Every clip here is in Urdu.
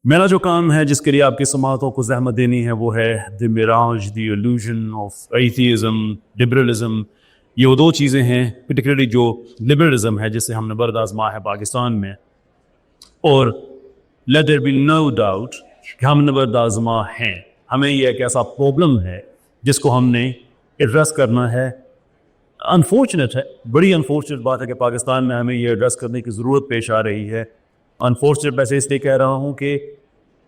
میرا جو کام ہے جس کے لیے آپ کی سماعتوں کو زحمت دینی ہے وہ ہے دی میراج دی illusion آف ایتھیزم لبرلزم. یہ وہ دو چیزیں ہیں پرٹیکولرلی جو لبرلزم ہے جسے ہم نے برد آزما ہے پاکستان میں, اور let there be no doubt کہ ہم نے برد آزما ہیں. ہمیں یہ ایک ایسا پرابلم ہے جس کو ہم نے ایڈریس کرنا ہے. انفارچونیٹ ہے, بڑی انفارچونیٹ بات ہے کہ پاکستان میں ہمیں یہ ایڈریس کرنے کی ضرورت پیش آ رہی ہے. انفارچونیٹ ویسے اس لیے کہہ رہا ہوں کہ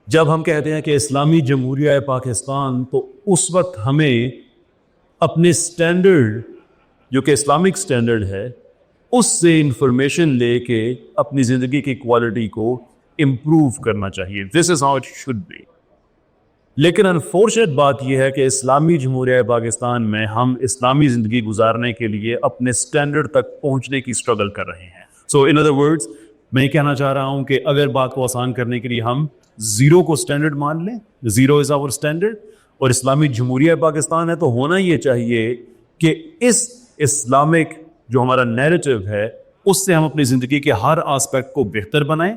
جب ہم کہتے ہیں کہ اسلامی جمہوریہ پاکستان تو اس وقت ہمیں اپنے سٹینڈرڈ جو کہ اسلامک سٹینڈرڈ ہے اس سے انفارمیشن لے کے اپنی زندگی کی کوالٹی کو امپروو کرنا چاہیے. This is how it should be. لیکن انفارچونیٹ بات یہ ہے کہ اسلامی جمہوریہ پاکستان میں ہم اسلامی زندگی گزارنے کے لیے اپنے سٹینڈرڈ تک پہنچنے کی سٹرگل کر رہے ہیں. سو ان ادر ورڈز میں یہ کہنا چاہ رہا ہوں کہ اگر بات کو آسان کرنے کے لیے ہم زیرو کو سٹینڈرڈ مان لیں, زیرو از آور سٹینڈرڈ, اور اسلامی جمہوریہ پاکستان ہے تو ہونا یہ چاہیے کہ اس اسلامک جو ہمارا نیریٹو ہے اس سے ہم اپنی زندگی کے ہر آسپیکٹ کو بہتر بنائیں,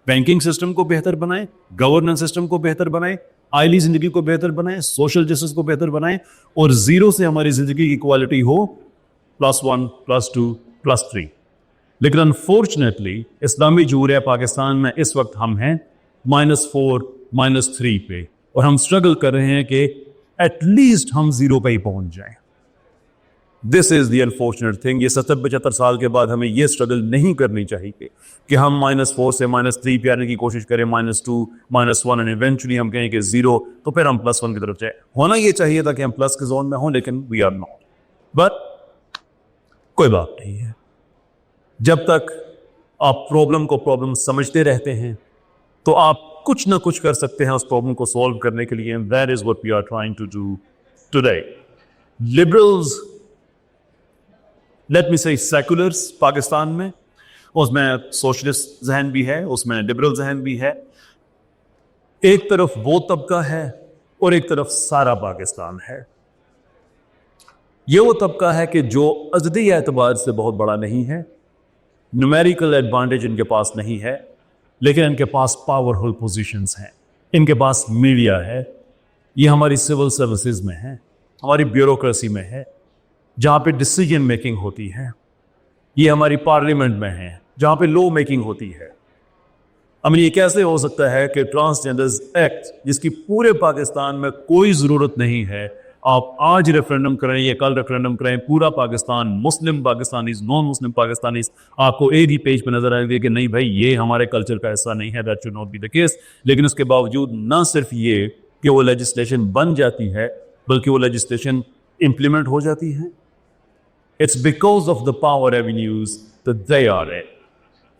بینکنگ سسٹم کو بہتر بنائیں, گورننس سسٹم کو بہتر بنائیں, آئلی زندگی کو بہتر بنائیں, سوشل جسٹس کو بہتر بنائیں, اور زیرو سے ہماری زندگی کی کوالٹی ہو +1 +2 +3. لیکن انفارچونیٹلی اسلامی جمہوریہ پاکستان میں اس وقت ہم ہیں -4 -3 پہ, اور ہم اسٹرگل کر رہے ہیں کہ ایٹ لیسٹ ہم زیرو پہ ہی پہنچ جائیں. دس از دی انفارچونیٹ تھنگ. یہ 70-75 سال کے بعد ہمیں یہ اسٹرگل نہیں کرنی چاہیے کہ ہم -4 سے -3 پہ آنے کی کوشش کریں, -2 -1, اینڈ ایونچولی ہم کہیں کہ زیرو, تو پھر ہم +1 کی طرف جائیں. ہونا یہ چاہیے تھا کہ ہم پلس کے زون میں ہوں, لیکن وی آر ناٹ. بٹ کوئی بات نہیں ہے, جب تک آپ پرابلم کو پرابلم سمجھتے رہتے ہیں تو آپ کچھ نہ کچھ کر سکتے ہیں اس پرابلم کو سولو کرنے کے لیے. That is what we are trying to do today. Liberals, let me say seculars Pakistan میں, اس میں سوشلسٹ ذہن بھی ہے, اس میں لبرل ذہن بھی ہے. ایک طرف وہ طبقہ ہے اور ایک طرف سارا پاکستان ہے. یہ وہ طبقہ ہے کہ جو عددی اعتبار سے بہت بڑا نہیں ہے, نومیریکل ایڈوانٹیج ان کے پاس نہیں ہے, لیکن ان کے پاس پاورفل پوزیشنز ہیں, ان کے پاس میڈیا ہے, یہ ہماری سول سروسز میں ہے, ہماری بیوروکریسی میں ہے جہاں پہ ڈیسیجن میکنگ ہوتی ہے, یہ ہماری پارلیمنٹ میں ہے جہاں پہ لا میکنگ ہوتی ہے. یہ کیسے ہو سکتا ہے کہ ٹرانسجینڈرز ایکٹ جس کی پورے پاکستان میں کوئی ضرورت نہیں ہے, آپ آج ریفرینڈم کریں یا کل ریفرینڈم کریں, پورا پاکستان, مسلم پاکستانیز, نان مسلم پاکستانیز, آپ کو ایک ہی پیج پہ نظر آئے گا کہ نہیں بھائی یہ ہمارے کلچر کا حصہ نہیں ہے. That should not be the case. لیکن اس کے باوجود نہ صرف یہ کہ وہ لیجسلیشن بن جاتی ہے بلکہ وہ لیجسلیشن امپلیمنٹ ہو جاتی ہے. It's because of the power avenues that they are in.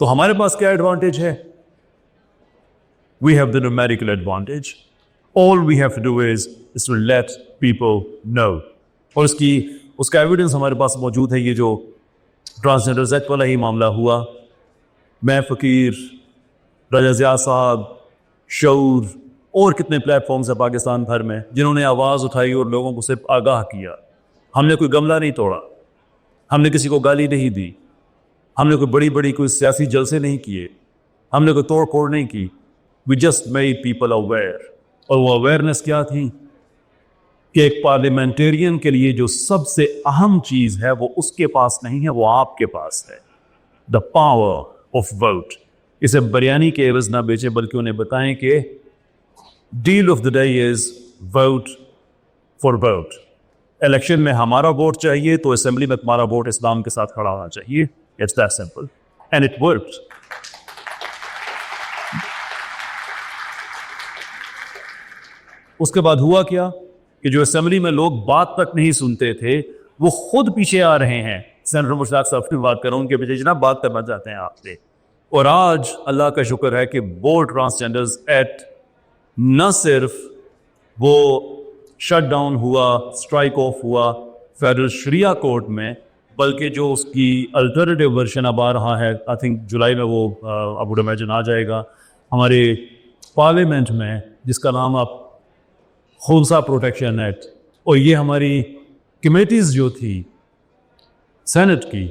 تو ہمارے پاس کیا ایڈوانٹیج ہے؟ We have the numerical advantage. All we have to do is to let people know. اور اس کا ایویڈنس ہمارے پاس موجود ہے. یہ جو ٹرانسجینڈرز ایکٹ والا ہی معاملہ ہوا, میں فقیر, راجہ ضیاء صاحب, شعور, اور کتنے پلیٹ فارمز ہیں پاکستان بھر میں جنہوں نے آواز اٹھائی اور لوگوں کو صرف آگاہ کیا. ہم نے کوئی گملہ نہیں توڑا, ہم نے کسی کو گالی نہیں دی, ہم نے کوئی بڑی کوئی سیاسی جلسے نہیں کیے, ہم نے کوئی توڑ پھوڑ نہیں کی. We just made people aware. اور وہ اویئرنیس کیا تھی کہ ایک پارلیمنٹیرین کے لیے جو سب سے اہم چیز ہے وہ اس کے پاس نہیں ہے, وہ آپ کے پاس ہے. The power of vote. اسے بریانی کے عوض نہ بیچیں بلکہ انہیں بتائیں کہ deal of the day is vote for vote. Election میں ہمارا ووٹ چاہیے تو اسمبلی میں تمہارا ووٹ اسلام کے ساتھ کھڑا ہونا چاہیے. It's that simple and it works. اس کے بعد ہوا کیا کہ جو اسمبلی میں لوگ بات تک نہیں سنتے تھے وہ خود پیچھے آ رہے ہیں. سینیٹر مشتاق صاحب کی بات کروں, ان کے پیچھے جناب بات کرنا چاہتے ہیں آپ سے. اور آج اللہ کا شکر ہے کہ وہ ٹرانسجینڈرز ایکٹ نہ صرف وہ شٹ ڈاؤن ہوا, اسٹرائک آف ہوا فیڈرل شریعہ کورٹ میں, بلکہ جو اس کی الٹرنیٹیو ورژن اب آ رہا ہے, آئی تھنک جولائی میں وہ اب وڈ امیجن آ جائے گا ہمارے پارلیمنٹ میں, جس کا نام آپ خونسا پروٹیکشن ایکٹ. اور یہ ہماری کمیٹیز جو تھی سینٹ کی,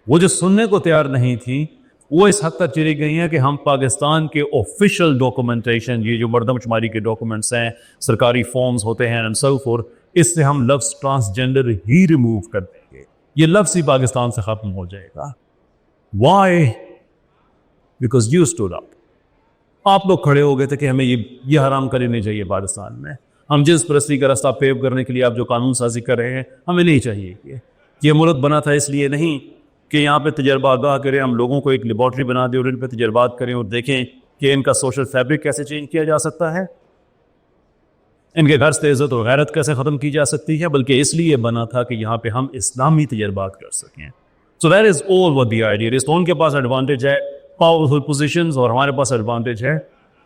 وہ جو سننے کو تیار نہیں تھی, وہ اس حد تک چلی گئی ہیں کہ ہم پاکستان کے آفیشیل ڈاکومنٹیشن، یہ جو مردم شماری کے ڈاکومنٹس ہیں، سرکاری فارمز ہوتے ہیں اینڈ سو فورتھ، اس سے ہم لفظ ٹرانسجینڈر ہی ریموو کر دیں گے، یہ لفظ ہی پاکستان سے ختم ہو جائے گا. Why? Because you stood up. آپ لوگ کھڑے ہو گئے تھے کہ ہمیں یہ حرام کرے نہیں چاہیے پاکستان میں. ہم جنس پرستی کا راستہ پیو کرنے کے لیے آپ جو قانون سازی کر رہے ہیں ہمیں نہیں چاہیے. یہ ملک بنا تھا اس لیے نہیں کہ یہاں پہ تجربات گاہ کریں، ہم لوگوں کو ایک لیبارٹری بنا دیں اور ان پہ تجربات کریں اور دیکھیں کہ ان کا سوشل فیبرک کیسے چینج کیا جا سکتا ہے، ان کے گھر سے عزت اور غیرت کیسے ختم کی جا سکتی ہے، بلکہ اس لیے بنا تھا کہ یہاں پہ ہم اسلامی تجربات کر سکیں. So that is all what the idea is. تو ان کے پاس ایڈوانٹیج ہے پاورفل پوزیشنز، اور ہمارے پاس ایڈوانٹیج ہے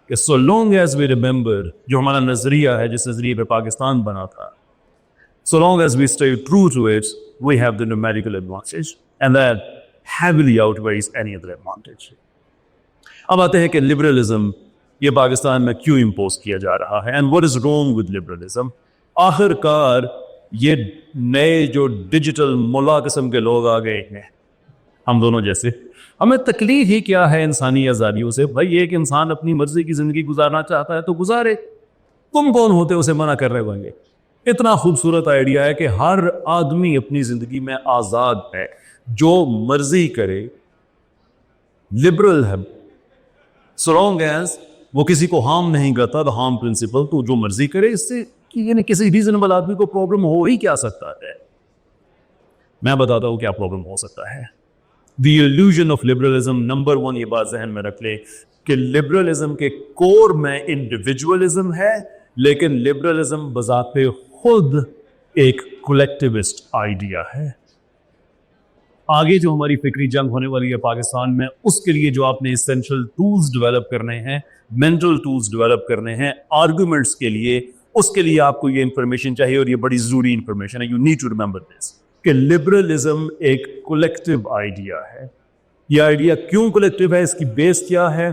کہ so long as we remember, جو ہمارا نظریہ ہے جس نظریے پہ پاکستان بنا تھا، so long as we stay true to it, we have the numerical advantage, and that heavily outweighs any other advantage. اب آتے ہیں کہ لبرلزم یہ پاکستان میں کیوں امپوز کیا جا رہا ہے، and what is wrong with liberalism. آخر کار یہ نئے جو ڈیجیٹل ملا قسم کے لوگ آ گئے ہیں، ہم دونوں جیسے، ہمیں تکلیف ہی کیا ہے انسانی آزادیوں سے؟ بھائی ایک انسان اپنی مرضی کی زندگی گزارنا چاہتا ہے تو گزارے، تم کون ہوتے اسے منع کر رہے ہوں گے؟ اتنا خوبصورت آئیڈیا ہے کہ ہر آدمی اپنی زندگی میں آزاد ہے، جو مرضی کرے، لبرل ہے، so long as وہ کسی کو ہارم نہیں کرتا، the harm principle، تو جو مرضی کرے، اس سے یعنی کسی ریزنبل آدمی کو پرابلم ہو ہی کیا سکتا ہے؟ میں بتاتا ہوں کیا پرابلم ہو سکتا ہے. The illusion of liberalism، number 1 یہ بات ذہن میں رکھ لے کہ لبرلزم کے کور میں انڈیویجولزم ہے، لیکن لبرلزم بذات خود ایک کولیکٹیوسٹ آئیڈیا ہے. آگے جو ہماری فکری جنگ ہونے والی ہے پاکستان میں، اس کے لیے جو آپ نے اسینشل ٹولز ڈیولپ کرنے ہیں، مینٹل ٹولز ڈیولپ کرنے ہیں آرگومنٹس کے لیے، اس کے لیے آپ کو یہ انفارمیشن چاہیے، اور یہ بڑی ضروری انفارمیشن ہے. You need to remember this کہ لبرلزم ایک کولیکٹیو آئیڈیا ہے. یہ آئیڈیا کیوں کولیکٹیو ہے، اس کی بیس کیا ہے؟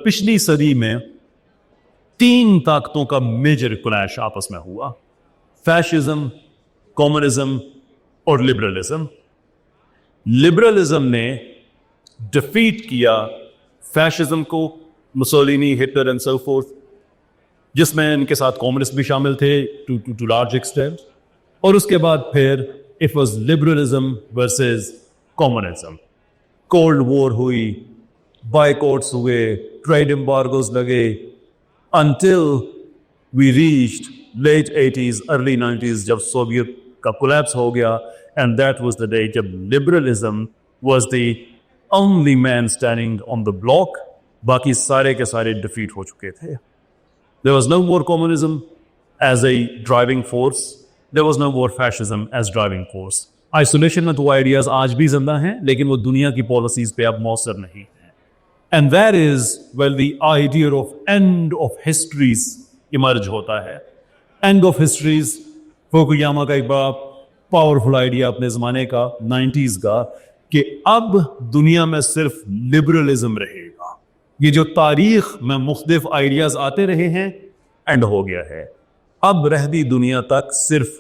پچھلی صدی میں 3 طاقتوں کا میجر کلیش آپس میں ہوا، فیشزم، کمیونزم اور لبرلزم. لبرلزم نے ڈیفیٹ کیا فیشزم کو، Mussolini, Hitler and so forth, جس میں ان کے ساتھ کمیونسٹ بھی شامل تھے ٹو لارج ایکسٹینٹ. اور اس کے بعد پھر it was liberalism versus communism. Cold war ہوئی، بائیکاٹس ہوئے، ٹریڈ امبارگوز لگے، until we reached late 80s early 90s جب سوویت کا کولیپس ہو گیا، and that was the day جب liberalism was the only man standing on the block. باقی سارے کے سارے ڈیفیٹ ہو چکے تھے. There was no more communism as a driving force. There was no more fascism as driving force. Isolation میں تو آئیڈیاز آج بھی زندہ ہیں، لیکن وہ دنیا کی پالیسیز پہ اب مؤثر نہیں ہیں. And that is when the idea of end of histories emerge ہوتا ہے. End of histories فوکویاما کا ایک بڑا پاورفل آئیڈیا اپنے زمانے کا 90s کا، کہ اب دنیا میں صرف لبرلزم رہے گا. یہ جو تاریخ میں مختلف آئیڈیاز آتے رہے ہیں، اینڈ ہو گیا ہے. اب رہتی دنیا تک صرف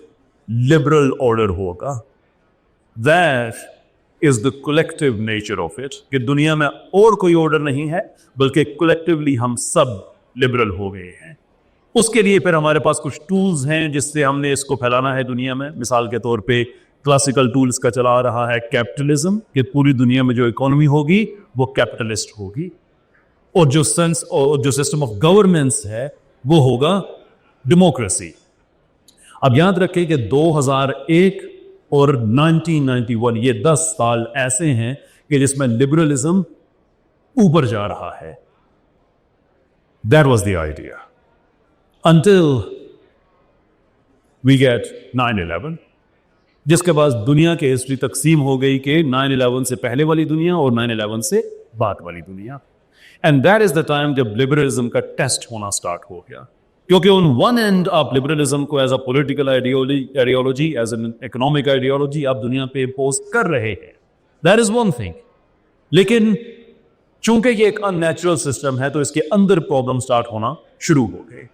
لبرل آرڈر ہوگا. That is the collective nature of it، کہ دنیا میں اور کوئی آرڈر نہیں ہے، بلکہ کولیکٹیولی ہم سب لبرل ہو گئے ہیں. اس کے لیے پھر ہمارے پاس کچھ ٹولز ہیں جس سے ہم نے اس کو پھیلانا ہے دنیا میں. مثال کے طور پہ کلاسیکل ٹولز کا چلا آ رہا ہے کیپٹلزم، کہ پوری دنیا میں جو اکانومی ہوگی وہ کیپٹلسٹ ہوگی، اور جو سینس اور جو سسٹم آف گورننس ہے وہ ہوگا ڈیموکریسی. اب یاد رکھیں کہ 2001 اور 1991 یہ 10 سال ایسے ہیں کہ جس میں لبرلزم اوپر جا رہا ہے. That was the idea. Until we get 9/11، جس کے بعد دنیا کی ہسٹری تقسیم ہو گئی کہ 9/11 سے پہلے والی دنیا اور 9/11 سے بعد والی دنیا. And that is the time جب لبرلزم کا ٹیسٹ ہونا سٹارٹ ہو گیا. کیونکہ on one end آپ لبرلزم کو as a political ideology, as an economic ideology آپ دنیا پہ امپوز کر رہے ہیں. That is one thing. لیکن چونکہ یہ ایک ان نیچرل سسٹم ہے تو اس کے اندر پرابلم سٹارٹ ہونا شروع ہو گئے.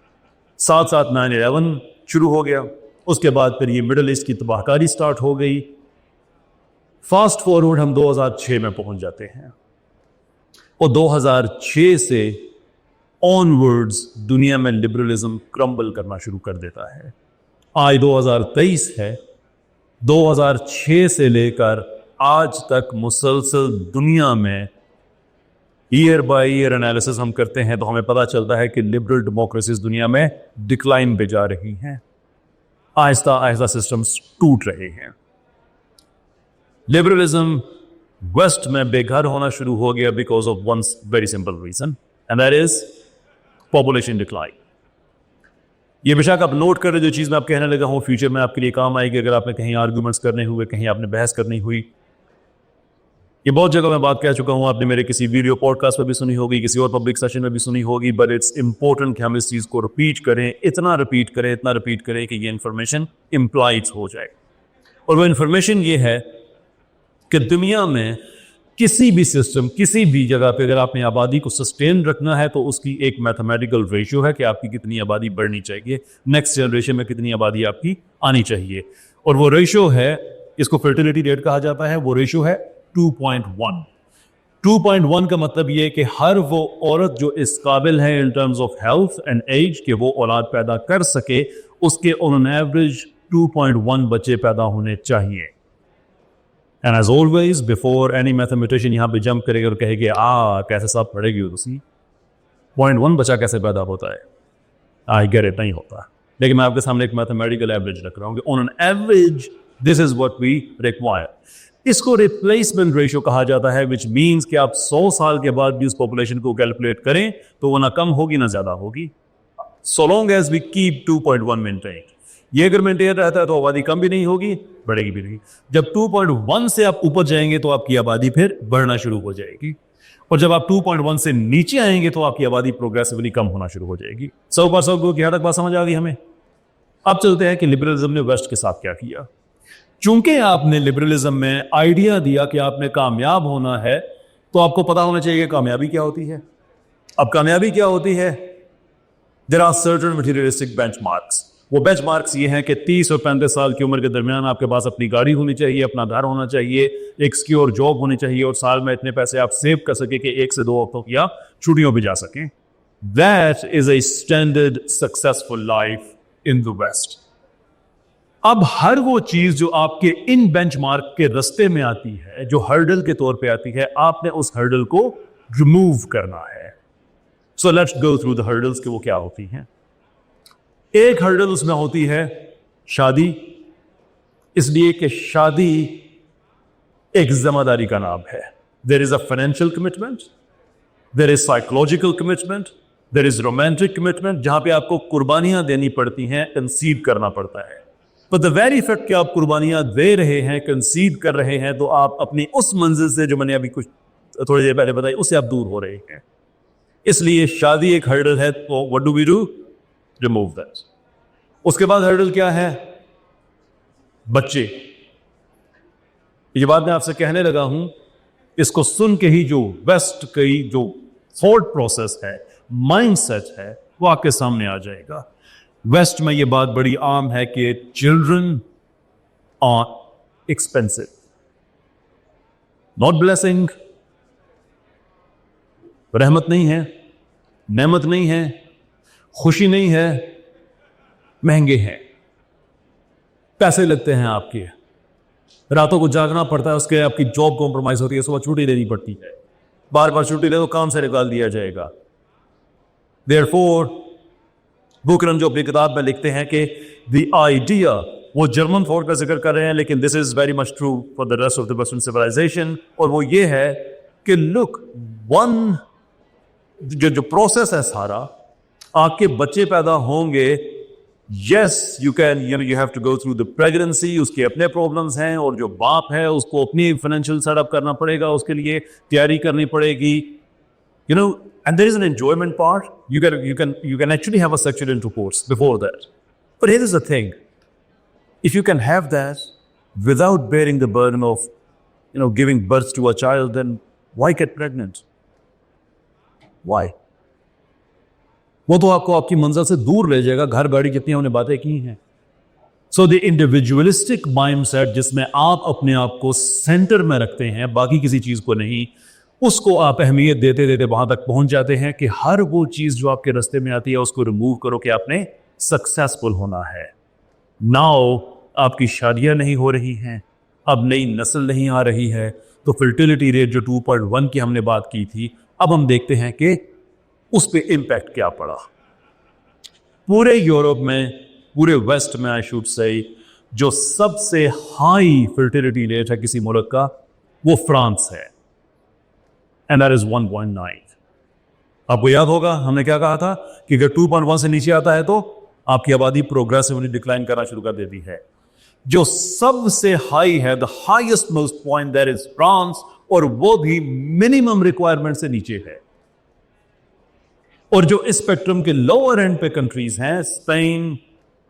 ساتھ ساتھ 9/11 شروع ہو گیا. اس کے بعد پھر یہ مڈل ایسٹ کی تباہ کاری سٹارٹ ہو گئی. فاسٹ فارورڈ ہم 2006 میں پہنچ جاتے ہیں. اور 2006 سے آنورڈز دنیا میں لبرلزم کرمبل کرنا شروع کر دیتا ہے. آج 2023 ہے. 2006 سے لے کر آج تک مسلسل دنیا میں ایئر بائی ایئر انالیسس ہم کرتے ہیں تو ہمیں پتہ چلتا ہے کہ لبرل ڈیموکریسیز دنیا میں ڈکلائن پہ جا رہی ہیں. آہستہ آہستہ سسٹمز ٹوٹ رہے ہیں. لبرلزم ویسٹ میں بے گھر ہونا شروع ہو گیا because of one very simple reason and that is population decline. یہ بے شک آپ نوٹ کر رہے جو چیز میں آپ کہنے لگا ہوں فیوچر میں آپ کے لیے کام آئے گی اگر آپ نے کہیں آرگومنٹس کرنے ہوئے, کہیں آپ نے بحث کرنی ہوئی. یہ بہت جگہ میں بات کہہ چکا ہوں, آپ نے میرے کسی ویڈیو پوڈ کاسٹ پہ بھی سنی ہوگی, کسی اور پبلک سیشن میں بھی سنی ہوگی, بٹ اٹس امپورٹنٹ کہ ہم اس چیز کو ریپیٹ کریں, اتنا ریپیٹ کریں کہ یہ انفارمیشن امپلائڈ ہو جائے. اور وہ انفارمیشن یہ ہے کہ دنیا میں کسی بھی سسٹم, کسی بھی جگہ پہ اگر آپ نے آبادی کو سسٹین رکھنا ہے تو اس کی ایک میتھمیٹیکل ریشو ہے کہ آپ کی کتنی آبادی بڑھنی چاہیے, نیکسٹ جنریشن میں کتنی آبادی آپ کی آنی چاہیے. اور وہ ریشو ہے, اس کو فرٹیلیٹی ریٹ کہا جاتا ہے, وہ ریشو ہے 2.1. 2.1 کا مطلب یہ کہ ہر وہ عورت جو اس قابل ہے in terms of health and age کہ وہ اولاد پیدا کر سکے, اس کے آن ایوریج 2.1 بچے پیدا ہونے چاہیے. And as always, before any mathematician یہاں پہ جمپ کرے گا اور کہے گی کیسے صاحب پڑھے گی اسی 0.1 بچہ کیسے پیدا ہوتا ہے, I get it, نہیں ہوتا. لیکن میں آپ کے سامنے ایک میتھمیٹیکل ایوریج رکھ رہا ہوں کہ on an average this is what we require. اس کو ریپلیسمنٹ ریشو کہا جاتا ہے which means کہ آپ 100 سال کے بعد بھی اس پاپولیشن کو کیلکولیٹ کریں تو وہ نہ کم ہوگی نہ زیادہ ہوگی, so long as we keep 2.1 maintained. یہ اگر مینٹین رہتا ہے تو آبادی کم بھی نہیں ہوگی, بڑھے گی بھی نہیں. جب 2.1 سے آپ اوپر جائیں گے تو آپ کی آبادی پھر بڑھنا شروع ہو جائے گی, اور جب آپ 2.1 سے نیچے آئیں گے تو آپ کی آبادی پروگریسولی کم ہونا شروع ہو جائے گی. سو پر سو کی حد تک بات سمجھ آ گئی ہمیں. اب چلتے ہیں کہ لبرلزم نے ویسٹ کے ساتھ کیا کیا. چونکہ آپ نے لبرلزم میں آئیڈیا دیا کہ آپ نے کامیاب ہونا ہے تو آپ کو پتا ہونا چاہیے کہ کامیابی کیا ہوتی ہے. اب کامیابی کیا ہوتی ہے, there are certain materialistic benchmarks. وہ بینچ مارکس یہ ہیں کہ 30 اور 35 سال کی عمر کے درمیان آپ کے پاس اپنی گاڑی ہونی چاہیے, اپنا گھر ہونا چاہیے, ایک سکیور جاب ہونی چاہیے, اور سال میں اتنے پیسے آپ سیو کر سکیں کہ 1 سے 2 ہفتوں کی آپ چھٹیوں پہ جا سکیں. That is a standard successful life in the West. اب ہر وہ چیز جو آپ کے ان بینچ مارک کے رستے میں آتی ہے, جو ہرڈل کے طور پہ آتی ہے, آپ نے اس ہرڈل کو ریموو کرنا ہے. So let's go through the hurdles کہ وہ کیا ہوتی ہیں. ایک ہرڈل اس میں ہوتی ہے شادی, اس لیے کہ شادی ایک ذمہ داری کا نام ہے. There is a financial commitment, there is psychological commitment, there is romantic commitment, جہاں پہ آپ کو قربانیاں دینی پڑتی ہیں, کنسیڈ کرنا پڑتا ہے. But the very fact کہ آپ قربانیاں دے رہے ہیں, کنسیڈ کر رہے ہیں, تو آپ اپنی اس منزل سے جو میں نے ابھی کچھ تھوڑی دیر پہلے بتائی اس سے آپ دور ہو رہے ہیں. اس لیے شادی ایک ہرڈل ہے, تو what do we do? Remove that. اس کے بعد ہرڈل کیا ہے, بچے. یہ بات میں آپ سے کہنے لگا ہوں, اس کو سن کے ہی جو ویسٹ کی جو تھاٹ پروسیس ہے, مائنڈ سیٹ ہے, وہ آپ کے سامنے آ جائے گا. ویسٹ میں یہ بات بڑی عام ہے کہ children are expensive, not blessing. رحمت نہیں ہے, نعمت نہیں ہے, خوشی نہیں ہے, مہنگے ہیں. پیسے لگتے ہیں آپ کے, راتوں کو جاگنا پڑتا ہے, اس کے آپ کی جاب کمپرومائز ہوتی ہے, صبح چھٹی لینی پڑتی ہے, بار بار چھٹی لے تو کام سے نکال دیا جائے گا. Therefore, بوکرن جو اپنی کتاب میں لکھتے ہیں کہ the idea, وہ جرمن تھاٹ کا ذکر کر رہے ہیں, لیکن this is very much true for the rest of the Western civilization, اور وہ یہ ہے کہ look, جو پروسیس ہے سارا, آپ کے بچے پیدا ہوں گے. Yes, you can, you have to go through the pregnancy, اس کے اپنے پرابلمس ہیں, اور جو باپ ہے اس کو اپنی فائنینشیل سیٹ اپ کرنا پڑے گا, اس کے لیے تیاری کرنی پڑے گی. And there is an enjoyment part. You can actually have a sexual intercourse before that. But here is the thing. If you can have that without bearing the burden of, giving birth to a child, then why get pregnant? Why? وہ تو آپ کو آپ کی منزل سے دور لے جائے گا. گھر بیٹھی جتنی ہم نے باتیں کی ہیں. So the individualistic mindset, جس میں آپ اپنے آپ کو سینٹر میں رکھتے ہیں, باقی کسی چیز کو نہیں, اس کو آپ اہمیت دیتے دیتے وہاں تک پہنچ جاتے ہیں کہ ہر وہ چیز جو آپ کے راستے میں آتی ہے اس کو ریموو کرو کہ آپ نے سکسیسفل ہونا ہے. ناؤ آپ کی شادیاں نہیں ہو رہی ہیں, اب نئی نسل نہیں آ رہی ہے, تو فرٹیلٹی ریٹ جو 2.1 کی ہم نے بات کی تھی, اب ہم دیکھتے ہیں کہ اس پہ امپیکٹ کیا پڑا. پورے یورپ میں, پورے ویسٹ میں آئی شوڈ سے, جو سب سے ہائی فرٹیلٹی ریٹ ہے کسی ملک کا وہ فرانس ہے, and that is 1.9. آپ کو یاد ہوگا ہم نے کیا کہا تھا کہ اگر 2.1 سے نیچے آتا ہے تو آپ کی آبادی پروگریسولی ڈکلائن کرنا شروع کر دیتی ہے. جو سب سے ہائی ہے, the highest most point, that is France, اور وہ بھی منیمم ریکوائرمنٹ سے نیچے ہے. اور جو اسپیکٹرم کے لوور اینڈ پہ کنٹریز ہیں, اسپین,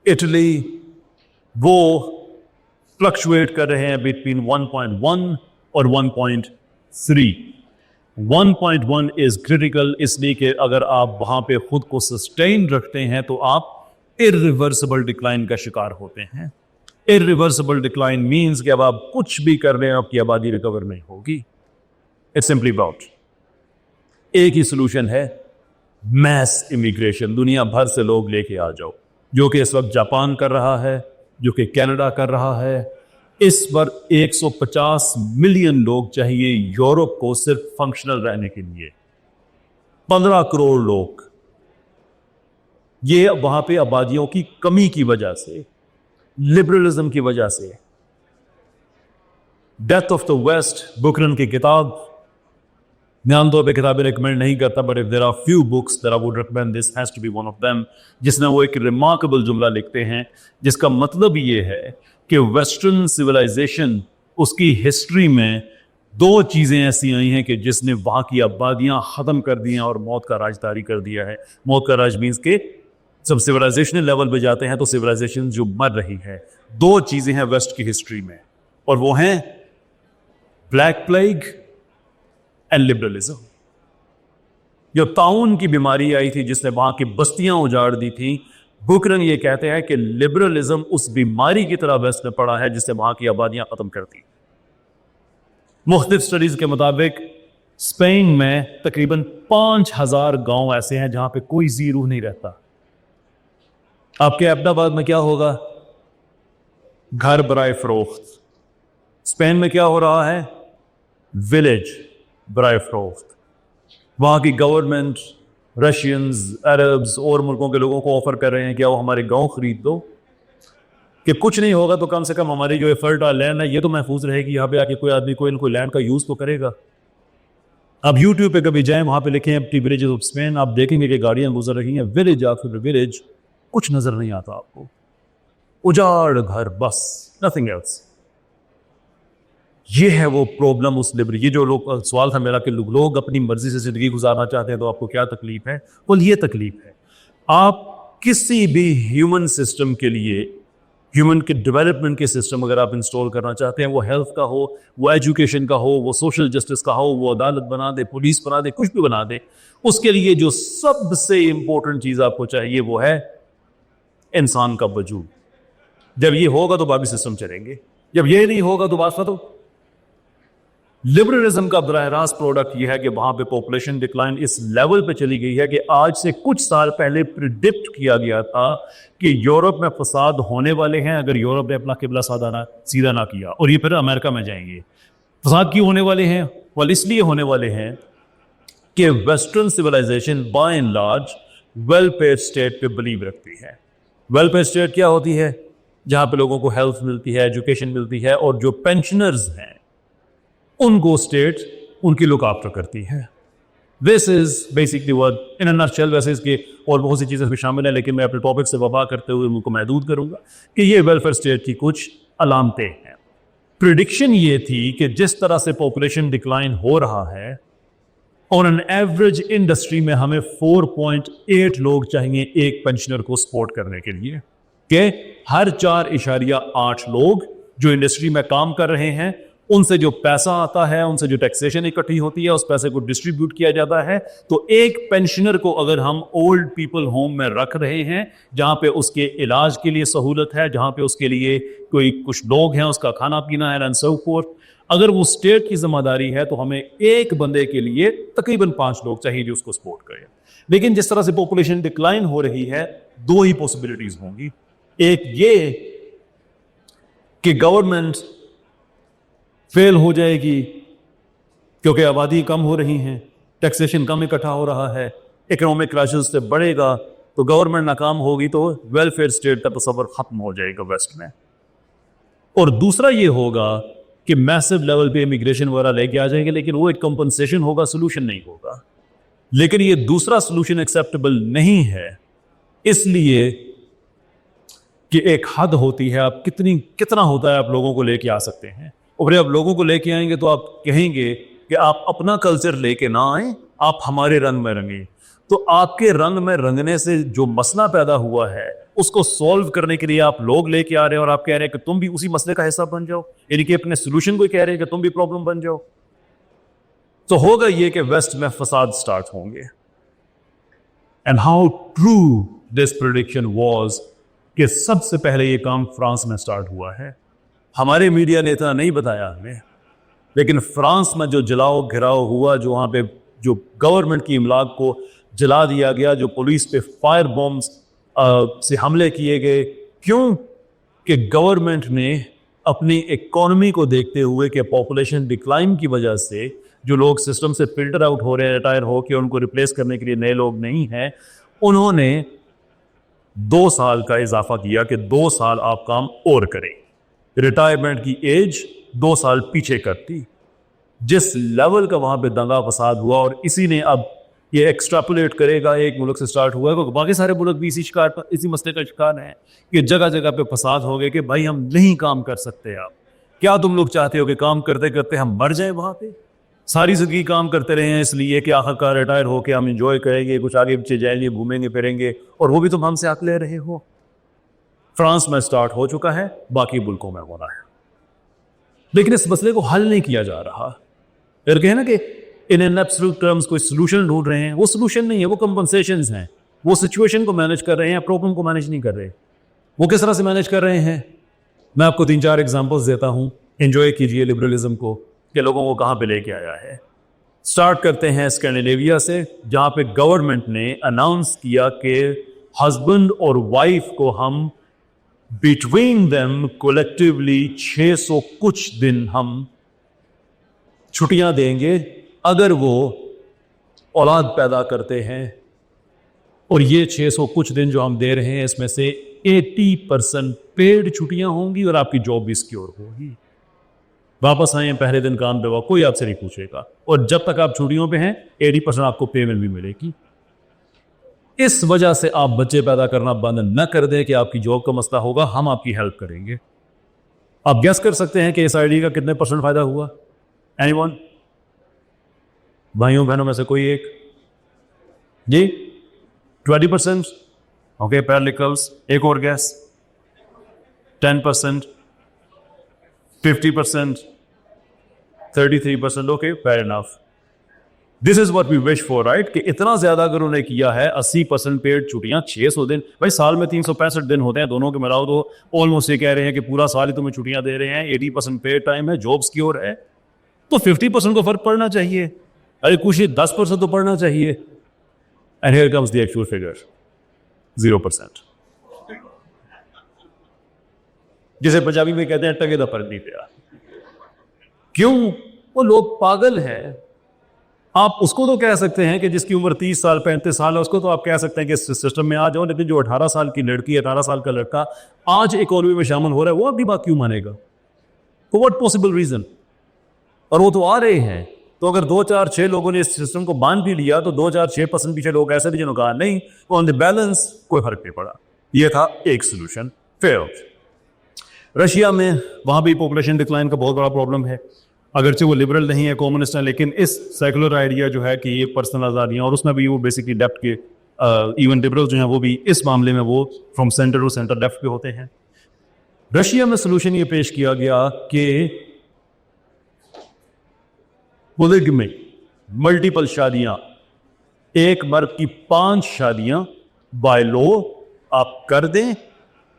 اٹلی, وہ فلکچویٹ کر رہے ہیں بٹوین 1.1 اور 1.3. 1.1 از کریٹیکل, اس لیے کہ اگر آپ وہاں پہ خود کو سسٹین رکھتے ہیں تو آپ irreversible ڈکلائن کا شکار ہوتے ہیں. irreversible ڈکلائن مینز کہ اب آپ کچھ بھی کر رہے ہیں آپ کی آبادی ریکور نہیں ہوگی. اٹس سمپلی اباؤٹ, ایک ہی سولوشن ہے, میس امیگریشن. دنیا بھر سے لوگ لے کے آ جاؤ, جو کہ اس وقت جاپان کر رہا ہے, جو کہ کینیڈا کر رہا ہے. اس پر 150 ملین لوگ چاہیے یورپ کو صرف فنکشنل رہنے کے لیے. 15 کروڑ لوگ. یہ وہاں پہ آبادیوں کی کمی کی وجہ سے, لبرلزم کی وجہ سے. ڈیتھ آف دا ویسٹ, بکرن کی کتاب, میں عام طور پہ کتابیں ریکمینڈ نہیں کرتا, but if there are few books that I would recommend, this has to be one of them, جس میں وہ ایک ریمارکیبل جملہ لکھتے ہیں جس کا مطلب یہ ہے کہ ویسٹرن سویلائزیشن, اس کی ہسٹری میں 2 چیزیں ایسی آئی ہیں کہ جس نے وہاں کی آبادیاں ختم کر دی ہیں اور موت کا راج طاری کر دیا ہے. موت کا راج مینس کہ جب سویلائزیشن لیول پہ جاتے ہیں تو سویلائزیشن جو مر رہی ہے, 2 چیزیں ہیں ویسٹ کی ہسٹری میں, اور وہ ہیں بلیک پلیگ اینڈ لبرلزم. جو طاعون کی بیماری آئی تھی جس نے وہاں کی بستیاں اجاڑ دی تھیں, بکرن یہ کہتے ہیں کہ لبرلزم اس بیماری کی طرح ویسٹ میں پڑا ہے جس نے وہاں کی آبادیاں ختم کر دی. مختلف سٹڈیز کے مطابق اسپین میں تقریباً 5000 گاؤں ایسے ہیں جہاں پہ کوئی ذی روح نہیں رہتا. آپ کے احمد آباد میں کیا ہوگا؟ گھر برائے فروخت. اسپین میں کیا ہو رہا ہے؟ ولیج برائے فروخت. وہاں کی گورنمنٹ رشینز, عربز اور ملکوں کے لوگوں کو آفر کر رہے ہیں کہ وہ ہمارے گاؤں خرید دو, کہ کچھ نہیں ہوگا تو کم سے کم ہماری جو فرٹائل لینڈ ہے یہ تو محفوظ رہے گی, یہاں پہ آ کے کوئی آدمی کوئی لینڈ کا یوز تو کرے گا. آپ یوٹیوب پہ کبھی جائیں, وہاں پہ لکھیں ایمپٹی ولیجز آف اسپین, آپ دیکھیں گے کہ گاڑیاں گزر رہی ہیں ولیج آفٹر ولیج, کچھ نظر نہیں آتا آپ کو, اجاڑ گھر, بس نتھنگ ایلس. یہ ہے وہ پرابلم اس لبرل. یہ جو لوگ سوال تھا میرا کہ لوگ اپنی مرضی سے زندگی گزارنا چاہتے ہیں تو آپ کو کیا تکلیف ہے؟ بول یہ تکلیف ہے. آپ کسی بھی ہیومن سسٹم کے لیے, ہیومن کے ڈیولپمنٹ کے سسٹم اگر آپ انسٹال کرنا چاہتے ہیں, وہ ہیلتھ کا ہو, وہ ایجوکیشن کا ہو, وہ سوشل جسٹس کا ہو, وہ عدالت بنا دے, پولیس بنا دے, کچھ بھی بنا دے, اس کے لیے جو سب سے امپورٹنٹ چیز آپ کو چاہیے وہ ہے انسان کا وجود. جب یہ ہوگا تو باقی سسٹم چلیں گے, جب یہ نہیں ہوگا تو بات. تو لبرلزم کا براہ راست پروڈکٹ یہ ہے کہ وہاں پہ پاپولیشن ڈکلائن اس لیول پہ چلی گئی ہے کہ آج سے کچھ سال پہلے پریڈکٹ کیا گیا تھا کہ یورپ میں فساد ہونے والے ہیں اگر یورپ نے اپنا قبلہ سیدھا نہ کیا, اور یہ پھر امریکہ میں جائیں گے. فساد کیوں ہونے والے ہیں؟ well اس لیے ہونے والے ہیں کہ western civilization by and large welfare state پہ بلیو رکھتی ہے. ویلفیئر اسٹیٹ کیا ہوتی ہے؟ جہاں پہ لوگوں کو ہیلتھ ملتی ہے, ایجوکیشن ملتی ہے, اور جو پینشنرز ہیں ان کو اسٹیٹ ان کی لک آفٹر کرتی ہے. This is basically word in a nutshell. ویسے اس کے اور بہت سی چیزیں بھی شامل ہیں, لیکن میں اپنے ٹاپک سے وفا کرتے ہوئے ان کو محدود کروں گا کہ یہ ویلفیئر اسٹیٹ کی کچھ علامتیں ہیں. پریڈکشن یہ تھی کہ جس طرح سے پاپولیشن ڈکلائن ہو رہا ہے, آن این ایوریج انڈسٹری میں ہمیں 4.8 لوگ چاہیے ایک پینشنر کو سپورٹ کرنے کے لیے, کہ ہر 4.8 لوگ جو انڈسٹری میں کام کر رہے ہیں ان سے جو پیسہ آتا ہے, ان سے جو ٹیکسیشن اکٹھی ہوتی ہے, اس پیسے کو ڈسٹریبیوٹ کیا جاتا ہے. تو ایک پینشنر کو اگر ہم اولڈ پیپل ہوم میں رکھ رہے ہیں جہاں پہ اس کے علاج کے لیے سہولت ہے, جہاں پہ اس کے لیے کچھ لوگ ہیں, اس کا کھانا پینا ہے, اینڈ سو فورتھ, اگر وہ اسٹیٹ کی ذمہ داری ہے تو ہمیں ایک بندے کے لیے تقریباً 5 لوگ چاہیے جو اس کو سپورٹ کریں. لیکن جس طرح سے پاپولیشن ڈکلائن ہو رہی ہے 2 ہی پاسبلٹیز ہوں گی. ایک یہ کہ گورنمنٹ فیل ہو جائے گی کیونکہ آبادی کم ہو رہی ہیں, ٹیکسیشن کم اکٹھا ہو رہا ہے, اکنامک کرائسس سے بڑھے گا تو گورنمنٹ ناکام ہوگی تو ویلفیئر اسٹیٹ کا تصور ختم ہو جائے گا ویسٹ میں. اور دوسرا یہ ہوگا کہ میسو لیول پہ امیگریشن وغیرہ لے کے آ جائیں گے, لیکن وہ ایک کمپنسیشن ہوگا, سولوشن نہیں ہوگا. لیکن یہ دوسرا سولوشن ایکسیپٹیبل نہیں ہے, اس لیے کہ ایک حد ہوتی ہے, آپ کتنا ہوتا ہے آپ لوگوں کو لے کے آ سکتے ہیں. اور آپ لوگوں کو لے کے آئیں گے تو آپ کہیں گے کہ آپ اپنا کلچر لے کے نہ آئیں, آپ ہمارے رنگ میں رنگیں. تو آپ کے رنگ میں رنگنے سے جو مسئلہ پیدا ہوا ہے اس کو سولو کرنے کے لیے آپ لوگ لے کے آ رہے ہیں اور آپ کہہ رہے ہیں کہ تم بھی اسی مسئلے کا حصہ بن جاؤ, یعنی کہ اپنے سولوشن کو کہہ رہے ہیں کہ تم بھی پرابلم بن جاؤ. تو ہوگا یہ کہ ویسٹ میں فساد سٹارٹ ہوں گے. And how true this prediction was کہ سب سے پہلے یہ کام فرانس میں سٹارٹ ہوا ہے. ہمارے میڈیا نے اتنا نہیں بتایا ہمیں, لیکن فرانس میں جو جلاؤ گھراؤ ہوا, جو وہاں پہ جو گورنمنٹ کی املاک کو جلا دیا گیا, جو پولیس پہ فائر بمز سے حملے کیے گئے, کیوں کہ گورنمنٹ نے اپنی اکانومی کو دیکھتے ہوئے کہ پاپولیشن ڈکلائن کی وجہ سے جو لوگ سسٹم سے فلٹر آؤٹ ہو رہے ہیں ریٹائر ہو کے, ان کو ریپلیس کرنے کے لیے نئے لوگ نہیں ہیں, انہوں نے 2 سال کا اضافہ کیا کہ 2 سال آپ کام اور کریں. ریٹائرمنٹ کی ایج 2 سال پیچھے کرتی. جس لیول کا وہاں پہ دنگا فساد ہوا, اور اسی نے اب یہ ایکسٹراپولیٹ کرے گا, ایک ملک سے سٹارٹ ہوا ہے کیونکہ باقی سارے ملک بھی اسی مسئلے کا شکار ہیں کہ جگہ جگہ پہ فساد ہو گئے کہ بھائی ہم نہیں کام کر سکتے. آپ کیا تم لوگ چاہتے ہو کہ کام کرتے کرتے ہم مر جائیں وہاں پہ؟ ساری زندگی کام کرتے رہے ہیں اس لیے کہ آخر کار ریٹائر ہو کے ہم انجوائے کریں گے, کچھ آگے پیچھے جائیں گے, گھومیں گے پھریں گے, اور وہ بھی تم ہم سے حق لے رہے ہو. فرانس میں سٹارٹ ہو چکا ہے, باقی ملکوں میں ہو رہا ہے, لیکن اس مسئلے کو حل نہیں کیا جا رہا. پھر کہیں نا کہ ان ایبسولوٹ ٹرمز کوئی سولوشن ڈھونڈ رہے ہیں, وہ سولوشن نہیں ہے, وہ کمپنسیشنز ہیں. وہ سچویشن کو مینیج کر رہے ہیں, پرابلم کو مینیج نہیں کر رہے. وہ کس طرح سے مینیج کر رہے ہیں؟ میں آپ کو 3-4 ایگزامپلز دیتا ہوں. انجوائے کیجئے لبرلزم کو کہ لوگوں کو کہاں پہ لے کے آیا ہے. سٹارٹ کرتے ہیں اسکینڈینیویا سے, جہاں پہ گورنمنٹ نے اناؤنس کیا کہ ہسبینڈ اور وائف کو ہم بٹوین دیم کولیکٹیولی 600 کچھ دن ہم چھٹیاں دیں گے اگر وہ اولاد پیدا کرتے ہیں. اور یہ 600 کچھ دن جو ہم دے رہے ہیں اس میں سے 80% پیڈ چھٹیاں ہوں گی اور آپ کی جاب بھی سیکیور ہوگی. واپس آئیں پہلے دن کام پہ, کوئی آپ سے نہیں پوچھے گا, اور جب تک آپ چھٹیوں پہ ہیں 80% آپ کو پیمنٹ بھی ملے گی. اس وجہ سے آپ بچے پیدا کرنا بند نہ کر دیں کہ آپ کی جاب کا مسئلہ ہوگا, ہم آپ کی ہیلپ کریں گے. آپ گیس کر سکتے ہیں کہ اس آئی ڈی کا کتنے % فائدہ ہوا؟ Any one? بھائیوں بہنوں میں سے کوئی ایک؟ جی 20%. اوکے, پیرالکلز. ایک اور guess? 10%, 50%, 33%. Okay, fair enough. This is what we wish for, right? کہ اتنا زیادہ اگر انہوں نے کیا ہے, 80% پیڈ چھٹیاں, 600 دن. بھائی سال میں 365 دن ہوتے ہیں, دونوں کے ملاؤ تو آلموسٹ یہ کہہ رہے ہیں کہ پورا سال ہی تمہیں چھٹیاں دے رہے ہیں, 80% پیڈ ٹائم ہے, جاب سیکیور ہے, تو 50% کو فرق پڑنا چاہیے. ارے کچھ 10% تو پڑنا چاہیے. And here comes the actual figure 0%, جسے پنجابی میں کہتے ہیں ٹگے دا فرق نہیں پیا. کیوں؟ وہ لوگ پاگل ہیں. آپ اس کو تو کہہ سکتے ہیں کہ جس کی عمر 30 سال 35 سال ہے, اس کو تو آپ کہہ سکتے ہیں کہ اس سسٹم میں آ جاؤ, لیکن جو 18 سال کی لڑکی, 18 سال کا لڑکا آج اکانومی میں شامل ہو رہا ہے, وہ ابھی بات کیوں مانے گا؟ تو واٹ پاسبل ریزن؟ اور وہ تو آ رہے ہیں. تو اگر 2-4-6 لوگوں نے اس سسٹم کو باندھ بھی لیا تو 2-4-6% پیچھے لوگ ایسے بھی جنہوں کہا نہیں, آن دی بیلنس کوئی فرق نہیں پڑا. یہ تھا ایک سولوشن. فیلڈ. رشیا میں وہاں بھی پاپولیشن ڈکلائن کا بہت بڑا پرابلم ہے, اگرچہ وہ لبرل نہیں ہے, کمیونسٹ ہیں, لیکن اس سیکولر آئیڈیا جو ہے کہ یہ پرسنل آزادیاں, اور اس میں بھی وہ بیسکلی ڈیفٹ کے, ایون لبرل جو ہیں وہ بھی اس معاملے میں وہ from centre to centre left پہ ہوتے ہیں. رشیا میں سولوشن یہ پیش کیا گیا کہ پولیگمی, ملٹیپل شادیاں, ایک مرد کی 5 شادیاں بائی لو آپ کر دیں,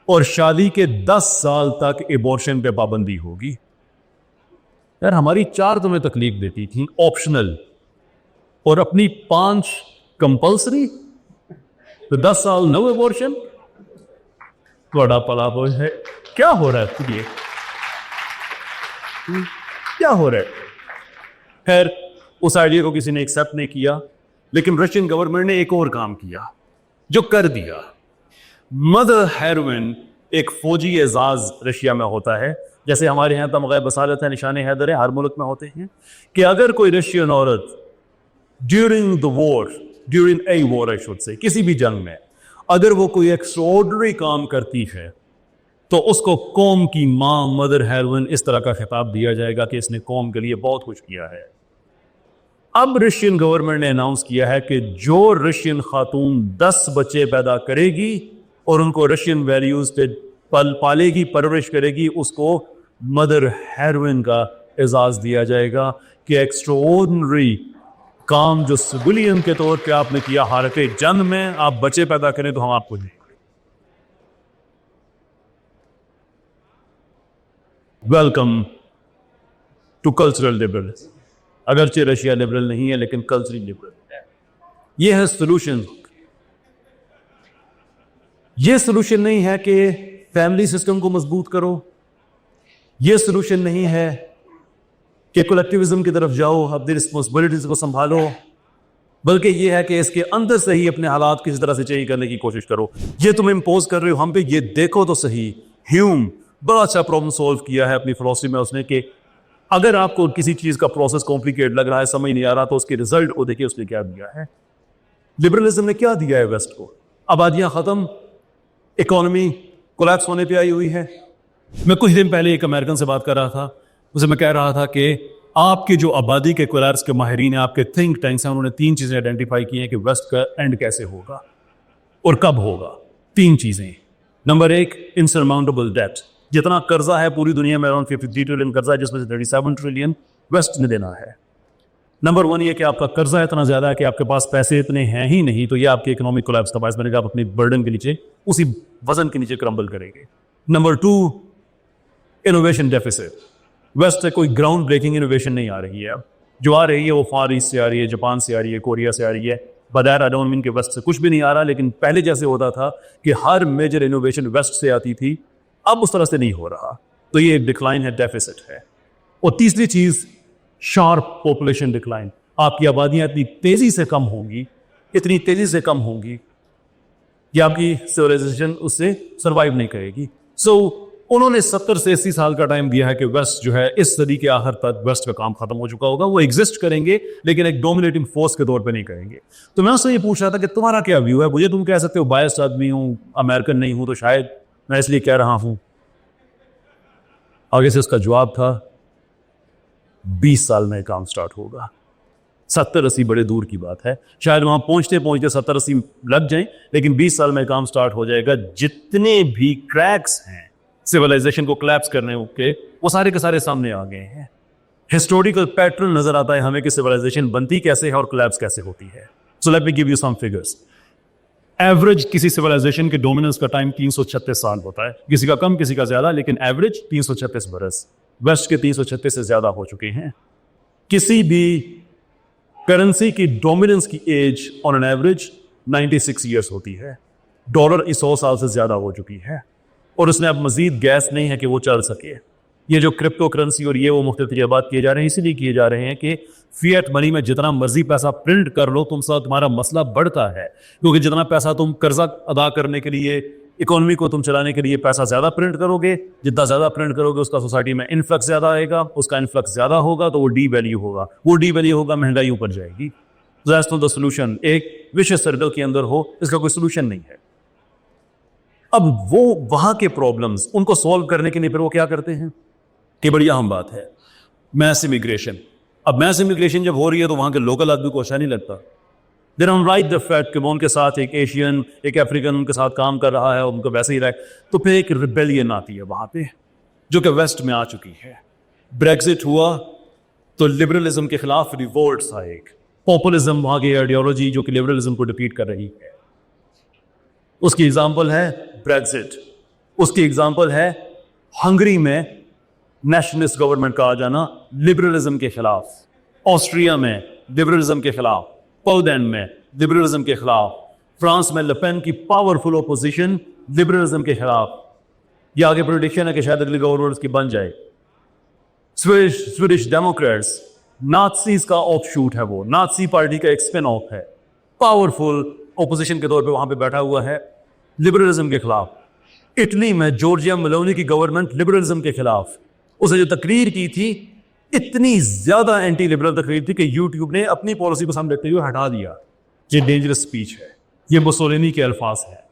اور شادی کے 10 سال تک ایبورشن پہ پابندی ہوگی. یار ہماری 4 تمہیں تکلیف دیتی تھیں آپشنل اور اپنی 5 کمپلسری، تو 10 سال نو ابورشن. بڑا پلا بوجھ ہے. کیا ہو رہا ہے یہ؟ کیا ہو رہا ہے؟ خیر اس آئیڈیا کو کسی نے ایکسیپٹ نہیں کیا، لیکن رشین گورنمنٹ نے ایک اور کام کیا جو کر دیا. مدر ہیروئن ایک فوجی اعزاز رشیا میں ہوتا ہے، جیسے ہمارے یہاں تمغہ بصالت ہے، نشان حیدر ہے، ہر ملک میں ہوتے ہیں، کہ اگر کوئی رشین عورت during the war, during a war I should say, کسی بھی جنگ میں اگر وہ کوئی ایکسٹراڈنری کام کرتی ہے تو اس کو قوم کی ماں، مدر ہیروئن، اس طرح کا خطاب دیا جائے گا کہ اس نے قوم کے لیے بہت کچھ کیا ہے. اب رشین گورنمنٹ نے اناؤنس کیا ہے کہ جو رشین خاتون 10 بچے پیدا کرے گی اور ان کو رشین ویلیوز پہ پالے گی، پرورش کرے گی، اس کو مدر ہیروئن کا اعزاز دیا جائے گا کہ ایکسٹراڈنری کام جو سویلین کے طور پہ آپ نے کیا حالت جنگ میں، آپ بچے پیدا کریں تو ہم آپ کو دیں. Welcome to cultural liberalism. اگرچہ رشیا لبرل نہیں ہے لیکن کلچرل لبرل ہے. یہ ہے سولوشن. یہ سولوشن نہیں ہے کہ فیملی سسٹم کو مضبوط کرو، یہ سولوشن نہیں ہے کہ کلیکٹیوزم کی طرف جاؤ، اپنی رسپانسبلٹیز کو سنبھالو، بلکہ یہ ہے کہ اس کے اندر سے ہی اپنے حالات کسی طرح سے چینج کرنے کی کوشش کرو. یہ تم امپوز کر رہے ہو ہم پہ، یہ دیکھو تو صحیح. ہیوم بڑا اچھا پرابلم سولو کیا ہے اپنی فلسفی میں اس نے، کہ اگر آپ کو کسی چیز کا پروسیس کمپلیکیٹ لگ رہا ہے، سمجھ نہیں آ رہا، تو اس کے رزلٹ کو دیکھیں اس نے کیا دیا ہے. لبرلزم نے کیا دیا ہے ویسٹ کو؟ آبادیاں ختم، اکانومی کولیپس ہونے پہ آئی ہوئی ہے. میں کچھ دن پہلے ایک امریکن سے بات کر رہا تھا، اسے میں کہہ رہا تھا کہ آپ کے جو آبادی کے کولیپس کے ماہرین ہیں، آپ کے تھنک ٹینکس ہیں، انہوں نے 3 چیزیں آئیڈینٹیفائی کی ہیں کہ ویسٹ کا اینڈ کیسے ہوگا اور کب ہوگا. 3 چیزیں. Number 1، insurmountable debt. جتنا قرضہ ہے پوری دنیا میں اراؤنڈ 53 ٹریلین قرضہ ہے، جس میں سے 37 ٹریلین ویسٹ نے دینا ہے. نمبر 1 یہ کہ آپ کا قرضہ اتنا زیادہ ہے کہ آپ کے پاس پیسے اتنے ہیں ہی نہیں، تو یہ آپ کے اکنامک کولیپس کا باعث بنے گا. آپ اپنی برڈن کے نیچے، اسی وزن کے نیچے کرمبل کریں گے. Number 2، innovation deficits. ویسٹ سے کوئی گراؤنڈ بریکنگ انوویشن نہیں آ رہی ہے. اب جو آ رہی ہے وہ فار ایسٹ سے آ رہی ہے، جاپان سے آ رہی ہے، کوریا سے آ رہی ہے. بدائر آئی ڈونٹ مین کہ ویسٹ سے کچھ بھی نہیں آ رہا، لیکن پہلے جیسے ہوتا تھا کہ ہر میجر انوویشن ویسٹ سے آتی تھی، اب اس طرح سے نہیں ہو رہا. تو یہ ایک ڈکلائن ہے، ڈیفیسٹ ہے. اور تیسری چیز، شارپ پاپولیشن ڈکلائن. آپ کی آبادیاں اتنی تیزی سے کم ہوں گی، اتنی تیزی سے کم ہوں گی کہ آپ کی سویلائزیشن اس سے سروائیو نہیں کرے گی. انہوں نے 70 سے 80 سال کا ٹائم دیا ہے کہ ویسٹ جو ہے اس صدی کے آخر تک ویسٹ کا کام ختم ہو چکا ہوگا. وہ ایگزسٹ کریں گے لیکن ایک ڈومینیٹنگ فورس کے طور پہ نہیں کریں گے. تو میں اس سے یہ پوچھ رہا تھا کہ تمہارا کیا ویو ہے؟ مجھے تم کہہ سکتے ہو بائسڈ آدمی ہوں، امریکن نہیں ہوں، تو شاید میں اس لیے کہہ رہا ہوں. آگے سے اس کا جواب تھا 20 سال میں کام سٹارٹ ہوگا. 70-80 بڑے دور کی بات ہے، شاید وہاں پہنچتے پہنچتے 70-80 لگ جائیں، لیکن 20 سال میں کام سٹارٹ ہو جائے گا. جتنے بھی کریکس ہیں سیولائزیشن کو کلیپس کرنے کے، وہ سارے کے سارے سامنے آ گئے ہیں. ہسٹوریکل پیٹرن نظر آتا ہے ہمیں کہ سیولائزیشن بنتی کیسے ہے اور کلیپس کیسے ہوتی ہے. So let me give you some figures. Average کسی سیولائزیشن کے ڈومیننس کا ٹائم 336 سال ہوتا ہے، کسی کا کم کسی کا زیادہ، لیکن ایوریج 336 برس. ویسٹ کے 336 سے زیادہ ہو چکے ہیں. کسی بھی کرنسی کی ڈومیننس کی age on an average 96 years ہوتی ہے. ڈالر 100 سال سے زیادہ ہو چکی ہے اور اس میں اب مزید گیس نہیں ہے کہ وہ چل سکے. یہ جو کرپٹو کرنسی اور یہ وہ مختلف تجربات کیے جا رہے ہیں، اسی لیے کیے جا رہے ہیں کہ فیٹ منی میں جتنا مرضی پیسہ پرنٹ کر لو، تمہارا مسئلہ بڑھتا ہے. کیونکہ جتنا پیسہ تم قرضہ ادا کرنے کے لیے، اکانومی کو تم چلانے کے لیے پیسہ زیادہ پرنٹ کرو گے، جتنا زیادہ پرنٹ کرو گے اس کا سوسائٹی میں انفلکس زیادہ آئے گا. اس کا انفلکس زیادہ ہوگا تو وہ ڈی ویلیو ہوگا، وہ ڈی ویلیو ہوگا، مہنگائی اوپر جائے گی. That's not the solution. ایک وشیس سرکل کے اندر ہو، اس کا کوئی سولوشن نہیں ہے. اب وہ وہاں کے پرابلمز ان کو سولو کرنے کے لیے پھر وہ کیا کرتے ہیں کہ بڑی اہم بات ہے، میس امیگریشن. اب میس امیگریشن جب ہو رہی ہے تو وہاں کے لوکل آدمی کو اچھا نہیں لگتا. They don't like the fact کہ وہ ان کے ساتھ ایک ایشین، ایک افریقن ان کے ساتھ کام کر رہا ہے اور ان کو ویسے ہی رہے. تو پھر ایک ریبیلین آتی ہے وہاں پہ، جو کہ ویسٹ میں آ چکی ہے. بریگزٹ ہوا تو لبرلزم کے خلاف ریوولٹس آئے. ایک پاپولزم وہاں کی آئیڈیالوجی جو کہ لبرلزم کو ڈیفیٹ کر رہی ہے. اس کی ایگزامپل ہے بریگزٹ. اس کی ایگزامپل ہے ہنگری میں نیشنلسٹ گورنمنٹ کا آ جانا لبرلزم کے خلاف، آسٹریا میں لبرلزم کے خلاف، پولینڈ میں لبرلزم کے خلاف، فرانس میں لپین کی پاورفل اپوزیشن لبرلزم کے خلاف. یہ آگے پریڈکشن ہے کہ شاید اگلی گورنمنٹ اس کی بن جائے. سویڈش ڈیموکریٹس نازیز کا آف شوٹ ہے، وہ نازی پارٹی کا ایک اسپن آف ہے، پاورفل اپوزیشن کے طور پہ وہاں پہ بیٹھا ہوا ہے لبرلزم کے خلاف. اٹلی میں جورجیا ملونی کی گورنمنٹ لبرلزم کے خلاف، اس نے جو تقریر کی تھی اتنی زیادہ اینٹی لبرل تقریر تھی کہ یوٹیوب نے اپنی پالیسی کو سامنے رکھتے ہوئے ہٹا دیا. یہ ڈینجرس اسپیچ ہے، یہ مسولینی کے الفاظ ہیں.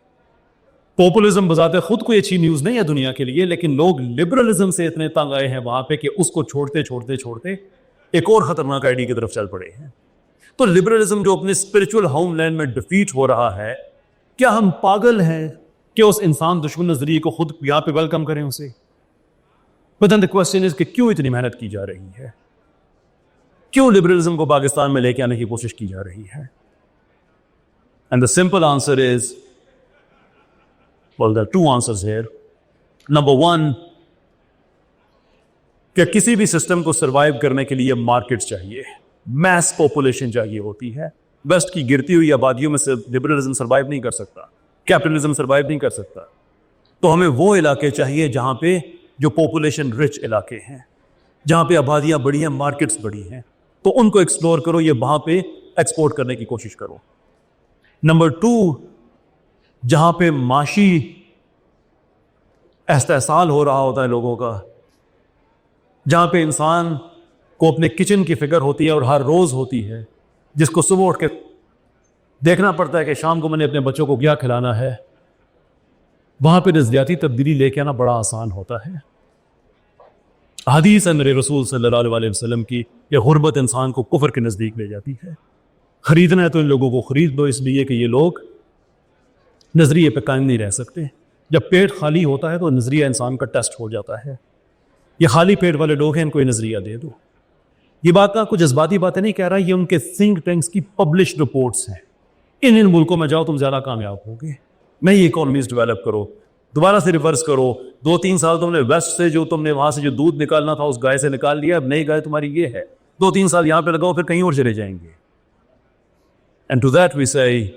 پاپولزم بذات خود کوئی اچھی نیوز نہیں ہے دنیا کے لیے، لیکن لوگ لبرلزم سے اتنے تنگ آئے ہیں وہاں پہ کہ اس کو چھوڑتے چھوڑتے چھوڑتے ایک اور خطرناک آئیڈیا کی طرف چل پڑے ہیں. تو لبرلزم جو اپنے اسپرچل ہوم لینڈ میں ڈیفیٹ ہو رہا ہے، کیا ہم پاگل ہیں کہ اس انسان دشمن نظریے کو خود یہاں پہ ویلکم کریں اسے؟ But then the question is کہ کیوں اتنی محنت کی جا رہی ہے؟ کیوں لبرلزم کو پاکستان میں لے کے آنے کی کوشش کی جا رہی ہے؟ And the simple answer is, well, there are two answers here. Number one, کہ کسی بھی سسٹم کو سروائیو کرنے کے لیے مارکیٹ چاہیے، میس پاپولیشن چاہیے ہوتی ہے. ویسٹ کی گرتی ہوئی آبادیوں میں سے لبرلزم سروائیو نہیں کر سکتا، کیپٹلزم سروائیو نہیں کر سکتا. تو ہمیں وہ علاقے چاہیے جہاں پہ جو پاپولیشن رچ علاقے ہیں، جہاں پہ آبادیاں بڑی ہیں، مارکیٹس بڑی ہیں، تو ان کو ایکسپلور کرو، یہ وہاں پہ ایکسپورٹ کرنے کی کوشش کرو. نمبر ٹو، جہاں پہ معاشی استحصال ہو رہا ہوتا ہے لوگوں کا، جہاں پہ انسان کو اپنے کچن کی فکر ہوتی ہے اور ہر روز ہوتی ہے، جس کو صبح اٹھ کے دیکھنا پڑتا ہے کہ شام کو میں نے اپنے بچوں کو کیا کھلانا ہے، وہاں پہ نظریاتی تبدیلی لے کے آنا بڑا آسان ہوتا ہے. حدیث ہے میرے رسول صلی اللہ علیہ وسلم کی، یہ غربت انسان کو کفر کے نزدیک لے جاتی ہے. خریدنا ہے تو ان لوگوں کو خرید دو، اس لیے کہ یہ لوگ نظریے پہ قائم نہیں رہ سکتے. جب پیٹ خالی ہوتا ہے تو نظریہ انسان کا ٹیسٹ ہو جاتا ہے. یہ خالی پیٹ والے لوگ ہیں، ان کو یہ نظریہ دے دو. یہ بات کا کچھ جذباتی باتیں نہیں کہہ رہا، یہ ان کے تھنک ٹینکس کی پبلش رپورٹس ہیں. ان ملکوں میں جاؤ تم زیادہ کامیاب ہوگے. نہیں اکانومیز ڈیولپ کرو، دوبارہ سے ریورس کرو. 2-3 سال تم نے ویسٹ سے جو تم نے وہاں سے جو دودھ نکالنا تھا اس گائے سے نکال لیا، اب نئی گائے تمہاری یہ ہے. 2-3 سال یہاں پہ لگاؤ، پھر کہیں اور چلے جائیں گے. And to that we say,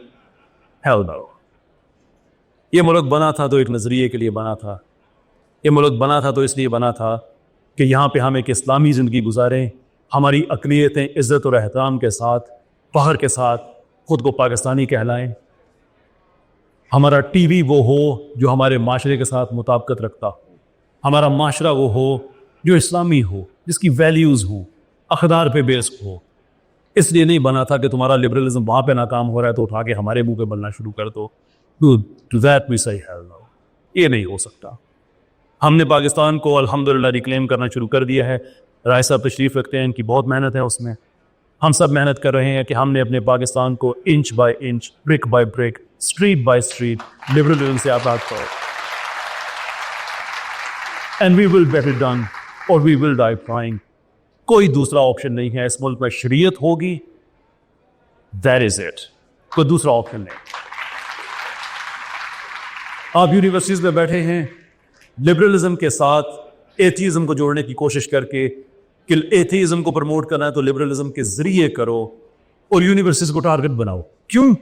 hell no. یہ ملک بنا تھا تو ایک نظریے کے لیے بنا تھا. یہ ملک بنا تھا تو اس لیے بنا تھا کہ یہاں پہ ہم ایک اسلامی زندگی گزاریں، ہماری اقلیتیں عزت اور احترام کے ساتھ، فخر کے ساتھ خود کو پاکستانی کہلائیں. ہمارا ٹی وی وہ ہو جو ہمارے معاشرے کے ساتھ مطابقت رکھتا ہو. ہمارا معاشرہ وہ ہو جو اسلامی ہو، جس کی ویلیوز ہوں، اقدار پہ بیسڈ ہو. اس لیے نہیں بنا تھا کہ تمہارا لبرلزم وہاں پہ ناکام ہو رہا ہے تو اٹھا کے ہمارے منہ پہ بلنا شروع کر دو. To that we say hell no. یہ نہیں ہو سکتا. ہم نے پاکستان کو الحمدللہ ریکلیم کرنا شروع کر دیا ہے. رائے صاحب تشریف رکھتے ہیں، ان کی بہت محنت ہے اس میں. ہم سب محنت کر رہے ہیں کہ ہم نے اپنے پاکستان کو inch by inch, brick by brick, street by street liberalism سے آزاد کرو. And we will get it done or we will die trying. کوئی دوسرا آپشن نہیں ہے. اس ملک میں شریعت ہوگی، that is it. کوئی دوسرا آپشن نہیں. آپ یونیورسٹیز میں بیٹھے ہیں لبرلزم کے ساتھ ایتھیزم کو جوڑنے کی کوشش کر کے کہ ایتھیزم کو پروموٹ کرنا ہے تو لبرلزم کے ذریعے کرو اور یونیورسٹیز کو ٹارگٹ بناؤ. کیوں؟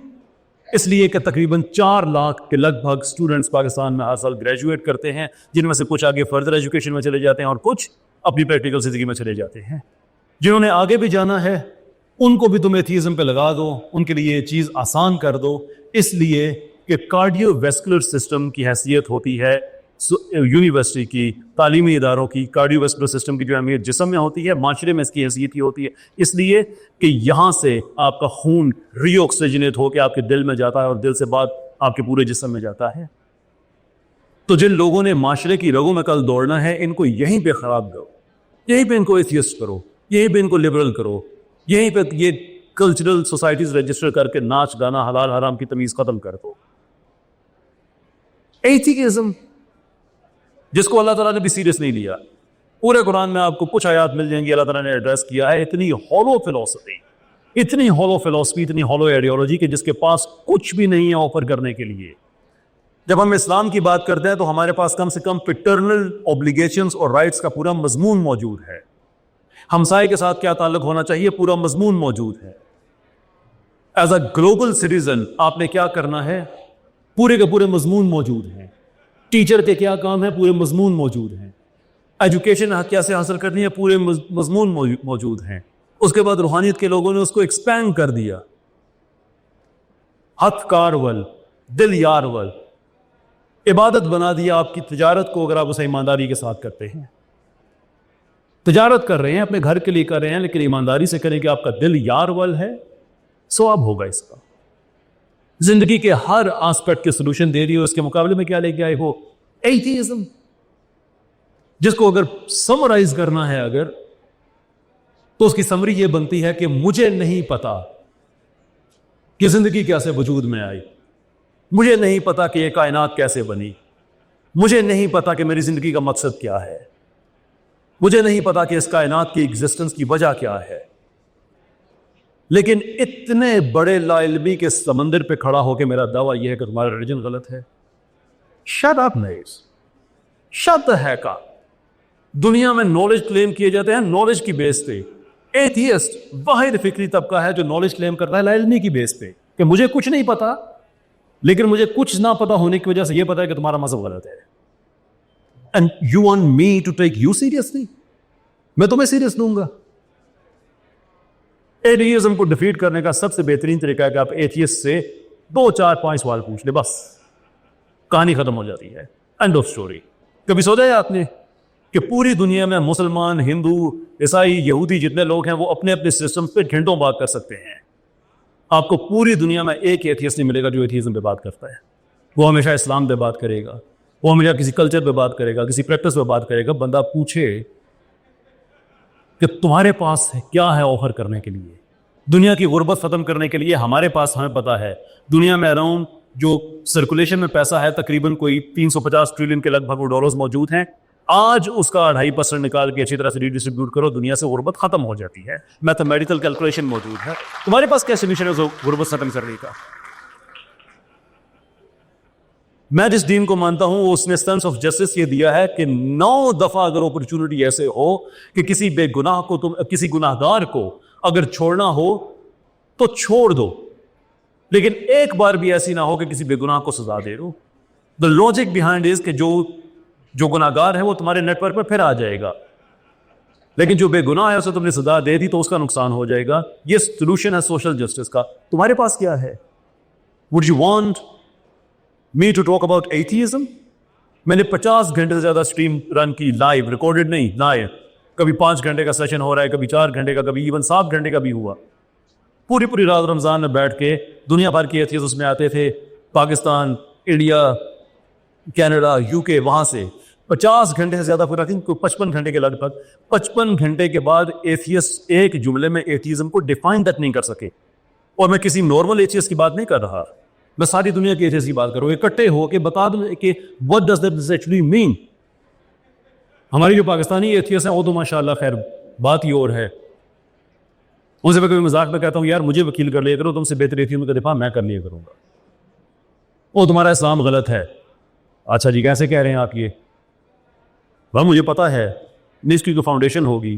اس لیے کہ تقریباً 4 لاکھ کے لگ بھگ اسٹوڈنٹس پاکستان میں ہر سال گریجویٹ کرتے ہیں، جن میں سے کچھ آگے فردر ایجوکیشن میں چلے جاتے ہیں اور کچھ اپنی پریکٹیکل زندگی میں چلے جاتے ہیں. جنہوں نے آگے بھی جانا ہے ان کو بھی تم ایتھیزم پہ لگا دو، ان کے لیے یہ چیز آسان کر دو. اس لیے کہ کارڈیو ویسکولر سسٹم کی حیثیت ہوتی ہے یونیورسٹی کی، تعلیمی اداروں کی. کارڈیو ویسکولر سسٹم کی جو اہمیت جسم میں ہوتی ہے، معاشرے میں اس کی حیثیت ہی ہوتی ہے. اس لیے کہ یہاں سے آپ کا خون ری آکسیجنیٹ ہو کے آپ کے دل میں جاتا ہے اور دل سے بعد آپ کے پورے جسم میں جاتا ہے. تو جن لوگوں نے معاشرے کی رگوں میں کل دوڑنا ہے، ان کو یہیں پہ خراب کرو، یہیں پہ ان کو ایتھیسٹ کرو، یہیں پہ ان کو لبرل کرو، یہیں پہ یہ کلچرل سوسائٹیز رجسٹر کر کے ناچ گانا حلال حرام کی تمیز ختم کر دو. ایتھیزم جس کو اللہ تعالیٰ نے بھی سیریس نہیں لیا. پورے قرآن میں آپ کو کچھ آیات مل جائیں گی اللہ تعالیٰ نے ایڈریس کیا ہے. اتنی ہولو فلسفی، اتنی ہولو آئیڈیالوجی کہ جس کے پاس کچھ بھی نہیں ہے آفر کرنے کے لیے. جب ہم اسلام کی بات کرتے ہیں تو ہمارے پاس کم سے کم پیٹرنل اوبلیگیشنز اور رائٹس کا پورا مضمون موجود ہے. ہمسائے کے ساتھ کیا تعلق ہونا چاہیے پورا مضمون موجود ہے. ایز اے گلوبل سٹیزن آپ نے کیا کرنا ہے پورے کے پورے مضمون موجود ہیں. ٹیچر کے کیا کام ہے پورے مضمون موجود ہیں. ایجوکیشن کیسے حاصل کرنی ہے پورے مضمون موجود ہیں. اس کے بعد روحانیت کے لوگوں نے اس کو ایکسپینڈ کر دیا. ہتھ کار ول دل یار ول عبادت بنا دیا آپ کی تجارت کو. اگر آپ اسے ایمانداری کے ساتھ کرتے ہیں, تجارت کر رہے ہیں اپنے گھر کے لیے کر رہے ہیں, لیکن ایمانداری سے کریں کہ آپ کا دل یار ول ہے, ثواب ہوگا اس کا. زندگی کے ہر آسپیکٹ کے سلوشن دے رہی ہو. اس کے مقابلے میں کیا لے کے آئے ہو ایتھیزم, جس کو اگر سمرائز کرنا ہے اگر تو اس کی سمری یہ بنتی ہے کہ مجھے نہیں پتا کہ زندگی کیسے وجود میں آئی, مجھے نہیں پتا کہ یہ کائنات کیسے بنی, مجھے نہیں پتا کہ میری زندگی کا مقصد کیا ہے, مجھے نہیں پتا کہ اس کائنات کی ایگزسٹنس کی وجہ کیا ہے. لیکن اتنے بڑے لا علمی کے سمندر پہ کھڑا ہو کے میرا دعویٰ یہ ہے کہ تمہارا ریلیجن غلط ہے. شٹ اپ نیز, شٹ ہے کا. دنیا میں نالج کلیم کیے جاتے ہیں نالج کی بیس پہ. ایتھیسٹ واحد فکری طبقہ ہے جو نالج کلیم کرتا ہے لا علمی کی بیس پہ کہ مجھے کچھ نہیں پتا, لیکن مجھے کچھ نہ پتا ہونے کی وجہ سے یہ پتا ہے کہ تمہارا مذہب غلط ہے. And you want me to take you seriously, میں تمہیں سیریس لوں گا. ایتھیزم کو ڈیفیٹ کرنے کا سب سے بہترین طریقہ ہے کہ آپ ایتھیسٹ سے 2 4 5 سوال پوچھ لیں, بس کہانی ختم ہو جاتی ہے. And of story. کبھی سوچا ہے آپ نے کہ پوری دنیا میں مسلمان, ہندو, عیسائی, یہودی جتنے لوگ ہیں وہ اپنے اپنے سسٹم پہ گھنٹوں بات کر سکتے ہیں. آپ کو پوری دنیا میں ایک ایتھیسٹ نہیں ملے گا جو ایتھیزم پہ بات کرتا ہے. وہ ہمیشہ اسلام پہ بات کرے گا, وہ ہمیشہ کسی کلچر پہ بات کرے گا, کسی پریکٹس پہ بات کرے گا. بندہ پوچھے کہ تمہارے پاس کیا ہے آفر کرنے کے لیے, دنیا کی غربت ختم کرنے کے لیے. ہمارے پاس ہمیں پتا ہے دنیا میں اراؤنڈ جو سرکولیشن میں پیسہ ہے تقریباً کوئی 350 ٹریلین کے لگ بھگ وہ ڈالرز موجود ہیں. آج اس کا 2.5% نکال کے اچھی طرح سے ریڈسٹریبیوٹ کرو, دنیا سے غربت ختم ہو جاتی ہے. میتھمیٹیکل کیلکولیشن موجود ہے. تمہارے پاس کیا سولوشن ہے غربت ختم کرنے کا؟ میں جس دین کو مانتا ہوں اس نے سینس آف جسٹس یہ دیا ہے کہ 9 دفعہ اگر اپرچونٹی ایسے ہو کہ کسی بے گناہ کو کسی گناہ گار کو اگر چھوڑنا ہو تو چھوڑ دو, لیکن ایک بار بھی ایسی نہ ہو کہ کسی بے گناہ کو سزا دے دو. دا لاجک بیہائنڈ از کہ جو گناہ گار ہے وہ تمہارے نیٹ ورک پر پھر آ جائے گا, لیکن جو بے گناہ ہے اسے تم نے سزا دے دی تو اس کا نقصان ہو جائے گا. یہ سولوشن ہے سوشل جسٹس کا. تمہارے پاس کیا ہے؟ Would you want me to talk about atheism? میں نے 50 گھنٹے سے زیادہ اسٹریم رن کی, لائیو, ریکارڈڈ نہیں, لائیو. کبھی 5 گھنٹے کا سیشن ہو رہا ہے, کبھی 4 گھنٹے کا, کبھی ایون 7 گھنٹے کا بھی ہوا. پوری رات رمضان میں بیٹھ کے دنیا بھر کے ایتھیسٹ اس میں آتے تھے, پاکستان, انڈیا, کینیڈا, یو کے, وہاں سے 50 گھنٹے سے زیادہ پورا تھی, 55 گھنٹے کے لگ بھگ. 55 گھنٹے کے بعد ایتھیسٹ ایک جملے میں ایتھیزم کو ڈیفائن تک نہیں کر سکے. اور میں کسی نارمل ایتھیسٹ کی بات نہیں کر رہا, میں ساری دنیا کے ایتھیسٹ کی بات کر رہا ہوں. اکٹھے ہو کے بتا دوں کہ what does that actually mean. ہماری جو پاکستانی ایتھیسٹ ہیں وہ تو ماشاءاللہ خیر بات ہی اور ہے. ان سے میں کبھی مذاق میں کہتا ہوں یار مجھے وکیل کر لیا کرو, تم سے بہتر ایتھیزم کا دفاع میں کر لیا کروں گا. وہ تمہارا اسلام غلط ہے. اچھا جی کیسے کہہ رہے ہیں آپ یہ؟ وہ مجھے پتا ہے نیسٹری کی فاؤنڈیشن ہوگی.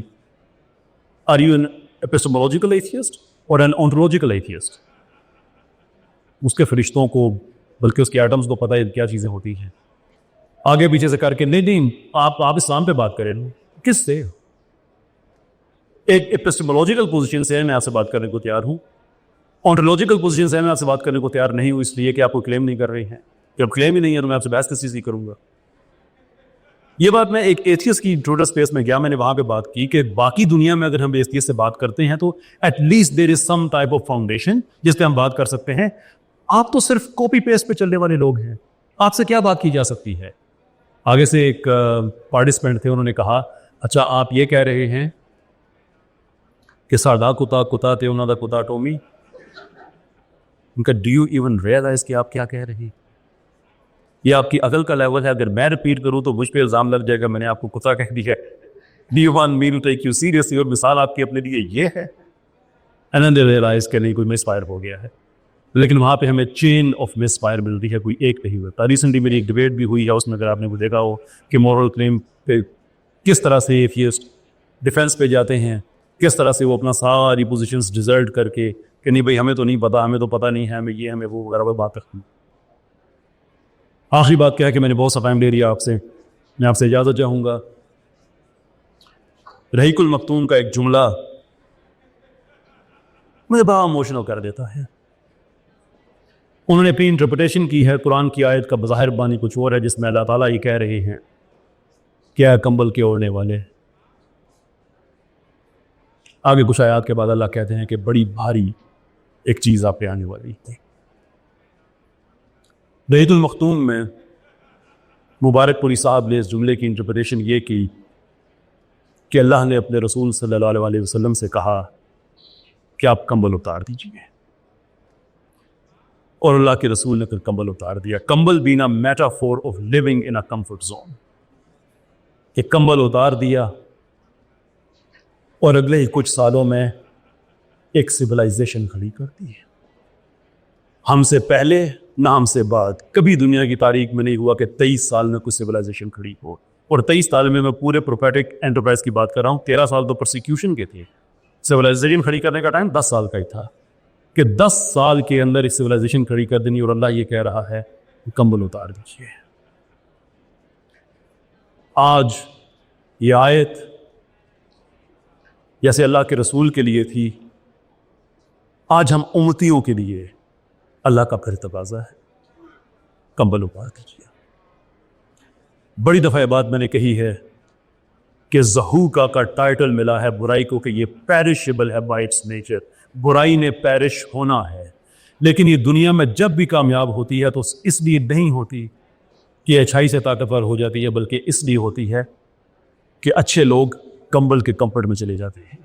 آر یو این ایپسٹمولوجیکل ایتھیسٹ اور این آنٹولوجیکل ایتھیسٹ؟ اس کے فرشتوں کو بلکہ اس کے ایٹمز کو پتہ ہے کیا چیزیں ہوتی ہیں. آگے پیچھے سے کر کے نہیں آپ اسلام پہ بات کریں. کس سے؟ ایک ایپسٹمولوجیکل پوزیشن سے میں آپ سے بات کرنے کو تیار ہوں, آنٹولوجیکل پوزیشن سے میں آپ سے بات کرنے کو تیار نہیں ہوں, اس لیے کہ آپ کو کلیم نہیں کر رہے ہیں. جب کلیم ہی نہیں ہے تو میں آپ سے بحث کس چیز کی کروں گا؟ یہ بات میں ایک ایتھیسٹ کی ٹویٹر اسپیس میں گیا, میں نے وہاں پہ بات کی کہ باقی دنیا میں اگر ہم ایتھیسٹ سے بات کرتے ہیں تو at least there is some type of foundation جس پہ ہم بات کر سکتے ہیں. آپ تو صرف کاپی پیسٹ پہ چلنے والے لوگ ہیں, آپ سے کیا بات کی جا سکتی ہے؟ آگے سے ایک پارٹیسپینٹ تھے, انہوں نے کہا اچھا آپ یہ کہہ رہے ہیں کہ ساڈا کتا تے انہوں دا کتا ٹومی. ان کا ڈو یو ایون ریئلائز کہ آپ کیا کہہ رہے ہیں؟ یہ آپ کی عقل کا لیول ہے. اگر میں ریپیٹ کروں تو مجھ پہ الزام لگ جائے گا میں نے آپ کو کتا کہہ دیا ہے. Do you want me to take you seriously? اور مثال آپ کی اپنے لیے یہ ہے. اینڈ دے ریئلائز کہ نہیں کوئی مسفائر ہو گیا ہے. لیکن وہاں پہ ہمیں چین آف مس فائر ملتی ہے, کوئی ایک نہیں ہوتا. ریسنٹلی میری ایک ڈبیٹ بھی ہوئی ہے, اس میں اگر آپ نے وہ دیکھا ہو کہ مورل کلیم پہ کس طرح سے ایتھیسٹ ڈیفینس پہ جاتے ہیں, کس طرح سے وہ اپنا ساری پوزیشنز ڈیزرٹ کر کے کہ نہیں بھائی ہمیں تو نہیں پتا, ہمیں تو پتہ نہیں ہے, ہمیں یہ ہمیں وہ وغیرہ بات کرتی. آخری بات کیا ہے کہ میں نے بہت سا ٹائم لے لیا آپ سے, میں آپ سے اجازت چاہوں گا. رحیق المختوم کا ایک جملہ مجھے بڑا ایموشنل کر دیتا ہے. انہوں نے اپنی انٹرپریٹیشن کی ہے قرآن کی آیت کا, بظاہر بانی کچھ اور ہے, جس میں اللہ تعالیٰ یہ کہہ رہے ہیں کیا کمبل کے اوڑھنے والے. آگے کچھ آیات کے بعد اللہ کہتے ہیں کہ بڑی بھاری ایک چیز آپ پہ آنے والی ہے. رحیق المختوم میں مبارک پوری صاحب نے اس جملے کی انٹرپریٹیشن یہ کی کہ اللہ نے اپنے رسول صلی اللہ علیہ وسلم سے کہا کہ آپ کمبل اتار دیجیے, اور اللہ کے رسول نے پھر کمبل اتار دیا. کمبل being a metaphor of living in a comfort zone. کہ کمبل اتار دیا اور اگلے ہی کچھ سالوں میں ایک سویلائزیشن کھڑی کر دی ہے. ہم سے پہلے نہ ہم سے بعد کبھی دنیا کی تاریخ میں نہیں ہوا کہ 23 سال میں کچھ سویلائزیشن کھڑی ہو. اور 23 سال میں پورے پروفیٹک انٹرپرائز کی بات کر رہا ہوں. 13 سال تو پرسیکیوشن کے تھے, سویلائزیشن کھڑی کرنے کا ٹائم 10 سال کا ہی تھا, کہ 10 سال کے اندر اس سویلائزیشن کھڑی کر دینی. اور اللہ یہ کہہ رہا ہے کہ کمبل اتار دیجیے. آج یہ آیت جیسے اللہ کے رسول کے لیے تھی, آج ہم امتیوں کے لیے اللہ کا پھر تقاضا ہے کمبل اتار دیجیے. بڑی دفعہ یہ بات میں نے کہی ہے کہ زہوکا کا ٹائٹل ملا ہے برائی کو کہ یہ پیرشبل ہے بائی اٹس نیچر. برائی نے پیرش ہونا ہے, لیکن یہ دنیا میں جب بھی کامیاب ہوتی ہے تو اس لیے نہیں ہوتی کہ اچھائی سے طاقتور ہو جاتی ہے, بلکہ اس لیے ہوتی ہے کہ اچھے لوگ کمبل کے کمفرٹ میں چلے جاتے ہیں,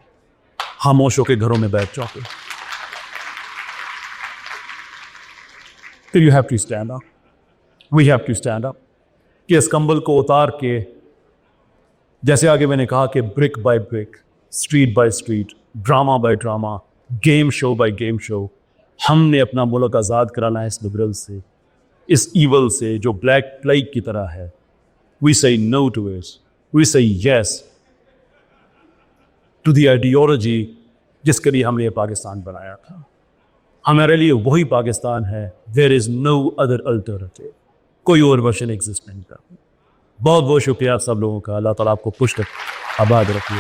خاموشوں کے گھروں میں بیٹھ جاتے ہیں. پھر you have to stand up, we have to stand up, کہ اس کمبل کو اتار کے, جیسے آگے میں نے کہا کہ brick by brick, street by street, drama by drama, game show by game show, ہم نے اپنا ملک آزاد کرانا ہے اس لبرل سے, اس ایول سے جو بلیک پلیگ کی طرح ہے. وی say no to it, we say yes to the ideology جس کے لیے ہم نے یہ پاکستان بنایا تھا. ہمارے لیے وہی پاکستان ہے. there is no other alternative, کوئی اور ورژن ایگزسٹ نہیں کرتا. بہت بہت شکریہ آپ سب لوگوں کا. اللہ تعالیٰ آپ کو پشت آباد رکھیے.